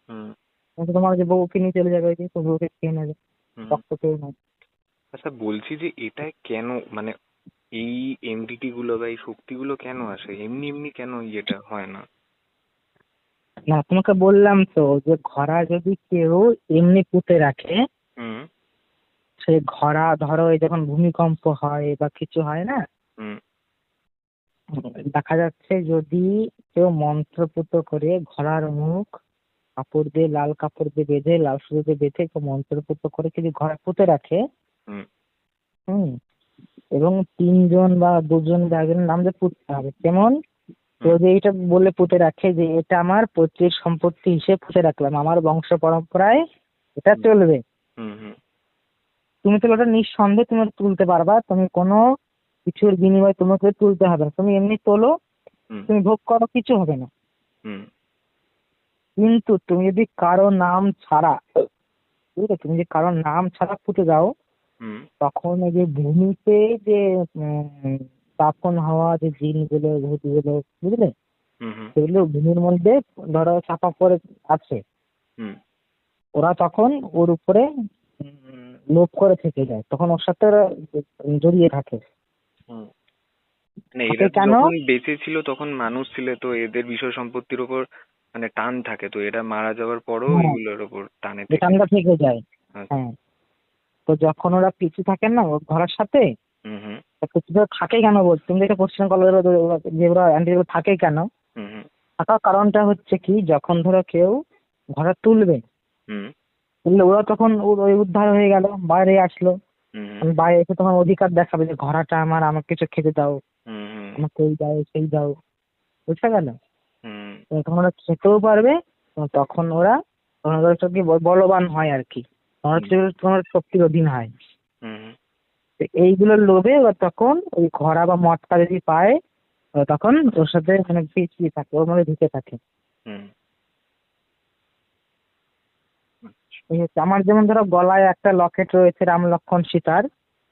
হুম কিন্তু তোমার যে বউকে নিয়ে চলে যাবে, ওই যে তো বউকে খেয়ে নেবে, হুম রক্ত পেয়ে নেবে। আচ্ছা, বলছি যে এটা কেন, মানে এই এনটিটি গুলো বা এই শক্তিগুলো কেন আসে, এমনি এমনি কেন এটা হয় না? না তোমাকে বললাম তো যে ঘোড়া যদি কেউ এমনি পুঁতে রাখে, হুম সে ঘোড়া ধরো এই যখন ভূমিকম্প হয় বা কিছু হয় না, হুম দেখা যাচ্ছে যদি কেউ মন্ত্রপুত করে ঘোড়ার মুখ কাপড় দিয়ে, লাল কাপড় দিয়ে বেঁধে, লাল সুতো দিয়ে বেঁধে কেউ মন্ত্রপুত করে যদি ঘোড়া পুঁতে রাখে, হুম হুম, এবং 3 জন বা 2 জন বা একজনের নাম দিয়ে পুঁততে হবে। কেমন? হুম কেউ যে এটা বলে পুঁতে রাখে যে এটা আমার পৈতৃক সম্পত্তি হিসেবে পুঁতে রাখলাম, আমার বংশ পরম্পরায় এটা হুম চলবে, হুম হুম তুমি তো ওটা নিঃসন্দেহে তুমি ওটা তুলতে পারবা, তুমি কোনো কিছুর বিনিময়ে তোমাকে তুলতে হবে না, তুমি এমনি তোলো, হুম তুমি ভোগ করো, কিছু হবে না। হুম কিন্তু তুমি যদি কারো নাম ছাড়া, বুঝলে, তুমি যদি কারো নাম ছাড়া পুঁতে দাও, হুম তখন এই যে ভূমিতে যে উম, দাফন হওয়া যে জিনগুলো, ভূতগুলো, বুঝলে, হুম হুম সেগুলো ভূমির মধ্যে ধরো চাপা পড়ে আছে, হুম ওরা তখন ওর উপরে লোভ করে থেকে যায়, তখন ওর সাথে ওরা জড়িয়ে থাকে। হুম মানে থাকে এরা তো কেন? যখন বেঁচে ছিল তখন মানুষ ছিল, তো এদের বিষয় সম্পত্তির উপর মানে টান থাকে, তো এরা মারা যাওয়ার পরও হ্যাঁ, এগুলোর উপর টানে থেকে বেকানটা যায়। থেকে যায়। আচ্ছা। হ্যাঁ, তো যখন ওরা পিছু থাকেন না ওর ঘরের সাথে, হুম হুম তা পিছু থাকে কেন বল, তুমি যেটা কোশ্চেন করলে, যে ওরা অ্যান্টিগুলো থাকে কেন, হুম হুম থাকার কারণটা হচ্ছে কি, যখন ধরো কেউ ঘরে তুলবে, হুম তুললে ওরা তখন ওই উদ্ধার হয়ে গেল, বাইরে আসলো, হুম হুম বাইরে এসে তখন অধিকার দেখাবে যে ঘোড়াটা আমার, আমাকে কিছু খেতে দাও, হুম হুম আমাকে এই দাও সেই দাও, বুঝতে গেল? হুম তো তখন ওরা খেতেও পারবে, এবং তখন ওরা একটু কি বলবান হয় আর কি, তখন হুম হচ্ছে তোমার শক্তির অধীন হয়। হুম তো এইগুলোর লোভে ওরা তখন ওই ঘোড়া বা মদটা যদি পায়, ওরা তখন ওর সাথে মানে পিছিয়ে থাকে, ওর মধ্যে ঢুকে থাকে। হুম এই হচ্ছে আমার, যেমন ধরো গলায় একটা লকেট রয়েছে রাম লক্ষ্মণ সীতার,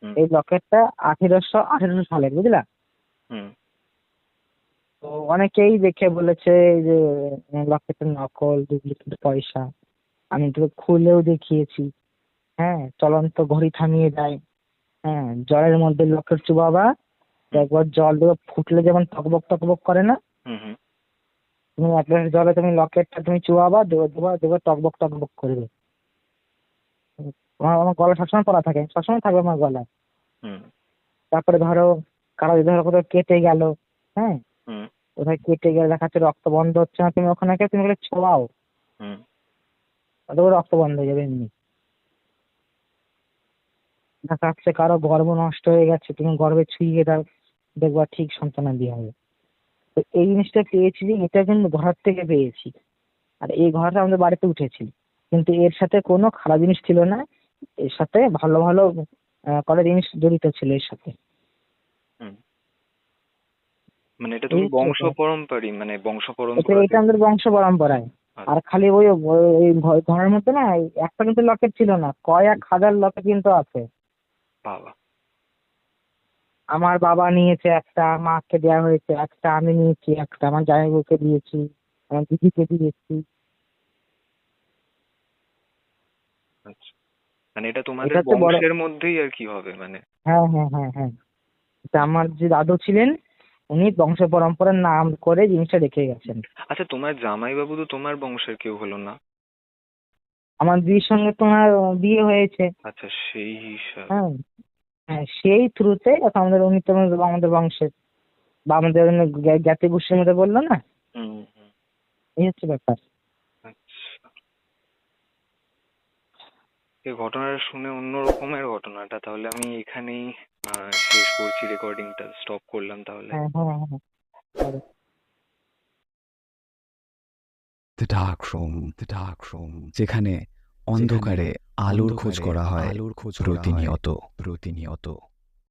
হুম এই লকেটটা 1818 সালের, বুঝলা। হুম তো অনেকেই দেখে বলেছে যে লকেটের নকল, ডুপ্লিকেট পয়সা। আমি তো খুলেও দেখিয়েছি। হ্যাঁ, চলন্ত ঘড়ি থামিয়ে দেয়। হ্যাঁ, জলের মধ্যে লকেট চুবাবা, হুম একবার জল দিয়ে ফুটলে যেমন টকবক টকবক করে না, হুম হুম তুমি 1 গ্লাস জলে তুমি লকেটটা তুমি চুবাবা, দেবে দেবা দেবে, টকবক টকবক করবে। আমার গলা সবসময় পড়া থাকে, সবসময় থাকবে আমার গলায়। হুম তারপরে ধরো কারো যদি ধরো কোথাও কেটে গেল, হ্যাঁ, হুম কোথায় কেটে গেলে দেখা যাচ্ছে রক্ত বন্ধ হচ্ছে না, তুমি ওখানে গিয়ে তুমি ওগুলো ছোঁয়াও, হুম তাতে করে রক্ত বন্ধ হয়ে যাবে এমনি। দেখা যাচ্ছে কারো গর্ভ নষ্ট হয়ে গেছে, তুমি গর্ভে ছুঁয়ে দাও, দেখবা ঠিক সন্তানাদি হবে। তো এই জিনিসটা পেয়েছি যে এটা কিন্তু ঘর থেকে পেয়েছি, আর এই ঘরটা আমাদের বাড়িতে উঠেছি, কিন্তু এর সাথে কোনো খারাপ জিনিস ছিল না, এর সাথে ভালো ভালো কটা জিনিস জড়িত ছিল এর সাথে। হুম। মানে এটা এই তুমি হচ্ছে বংশ ব্যাপার। পরম্পরই, মানে বংশ এটা পরম্পরা এটা থেকে। আমাদের বংশ পরম্পরায়। আর খালি ওই ঘরের মধ্যে না একটা কিন্তু লকেট ছিল না, কয়েক হাজার লকেট কিন্তু আছে। বাবা। আমার বাবা নিয়েছে একটা, মাকে দেওয়া হয়েছে একটা, আমি নিয়েছি একটা, আমার জামাইবাবুকে দিয়েছি, আমার দিদিকে দিয়েছি। আচ্ছা, মানে এটা তোমাদের এটা হচ্ছে বড়। বংশের মধ্যেই আর কি হবে মানে? হ্যাঁ হ্যাঁ হ্যাঁ হ্যাঁ, এটা আমার যে দাদু ছিলেন উনি বংশ পরম্পরার নাম করে জিনিসটা রেখে গেছেন। আচ্ছা, তোমার জামাইবাবু তো তোমার বংশের কেউ হলো না? আমার দিদির সঙ্গে তোমার বিয়ে হয়েছে। আচ্ছা, সেই হিসাব। হ্যাঁ হ্যাঁ, সেই থ্রুতে আমাদের উনি তো আমাদের বংশের বা আমাদের জ্ঞাতি গোষ্ঠীর মধ্যে বললো না, হুম হুম। এই হচ্ছে ব্যাপার। আচ্ছা, এই ঘটনাটা শুনে অন্য রকমের ঘটনাটা, তাহলে আমি এখানেই শেষ করছি, রেকর্ডিংটা স্টপ করলাম তাহলে। হ্যাঁ হ্যাঁ হ্যাঁ হ্যাঁ। দ্য ডার্ক রুম, যেখানে অন্ধকারে আলোর খোঁজ করা হয় প্রতিনিয়ত।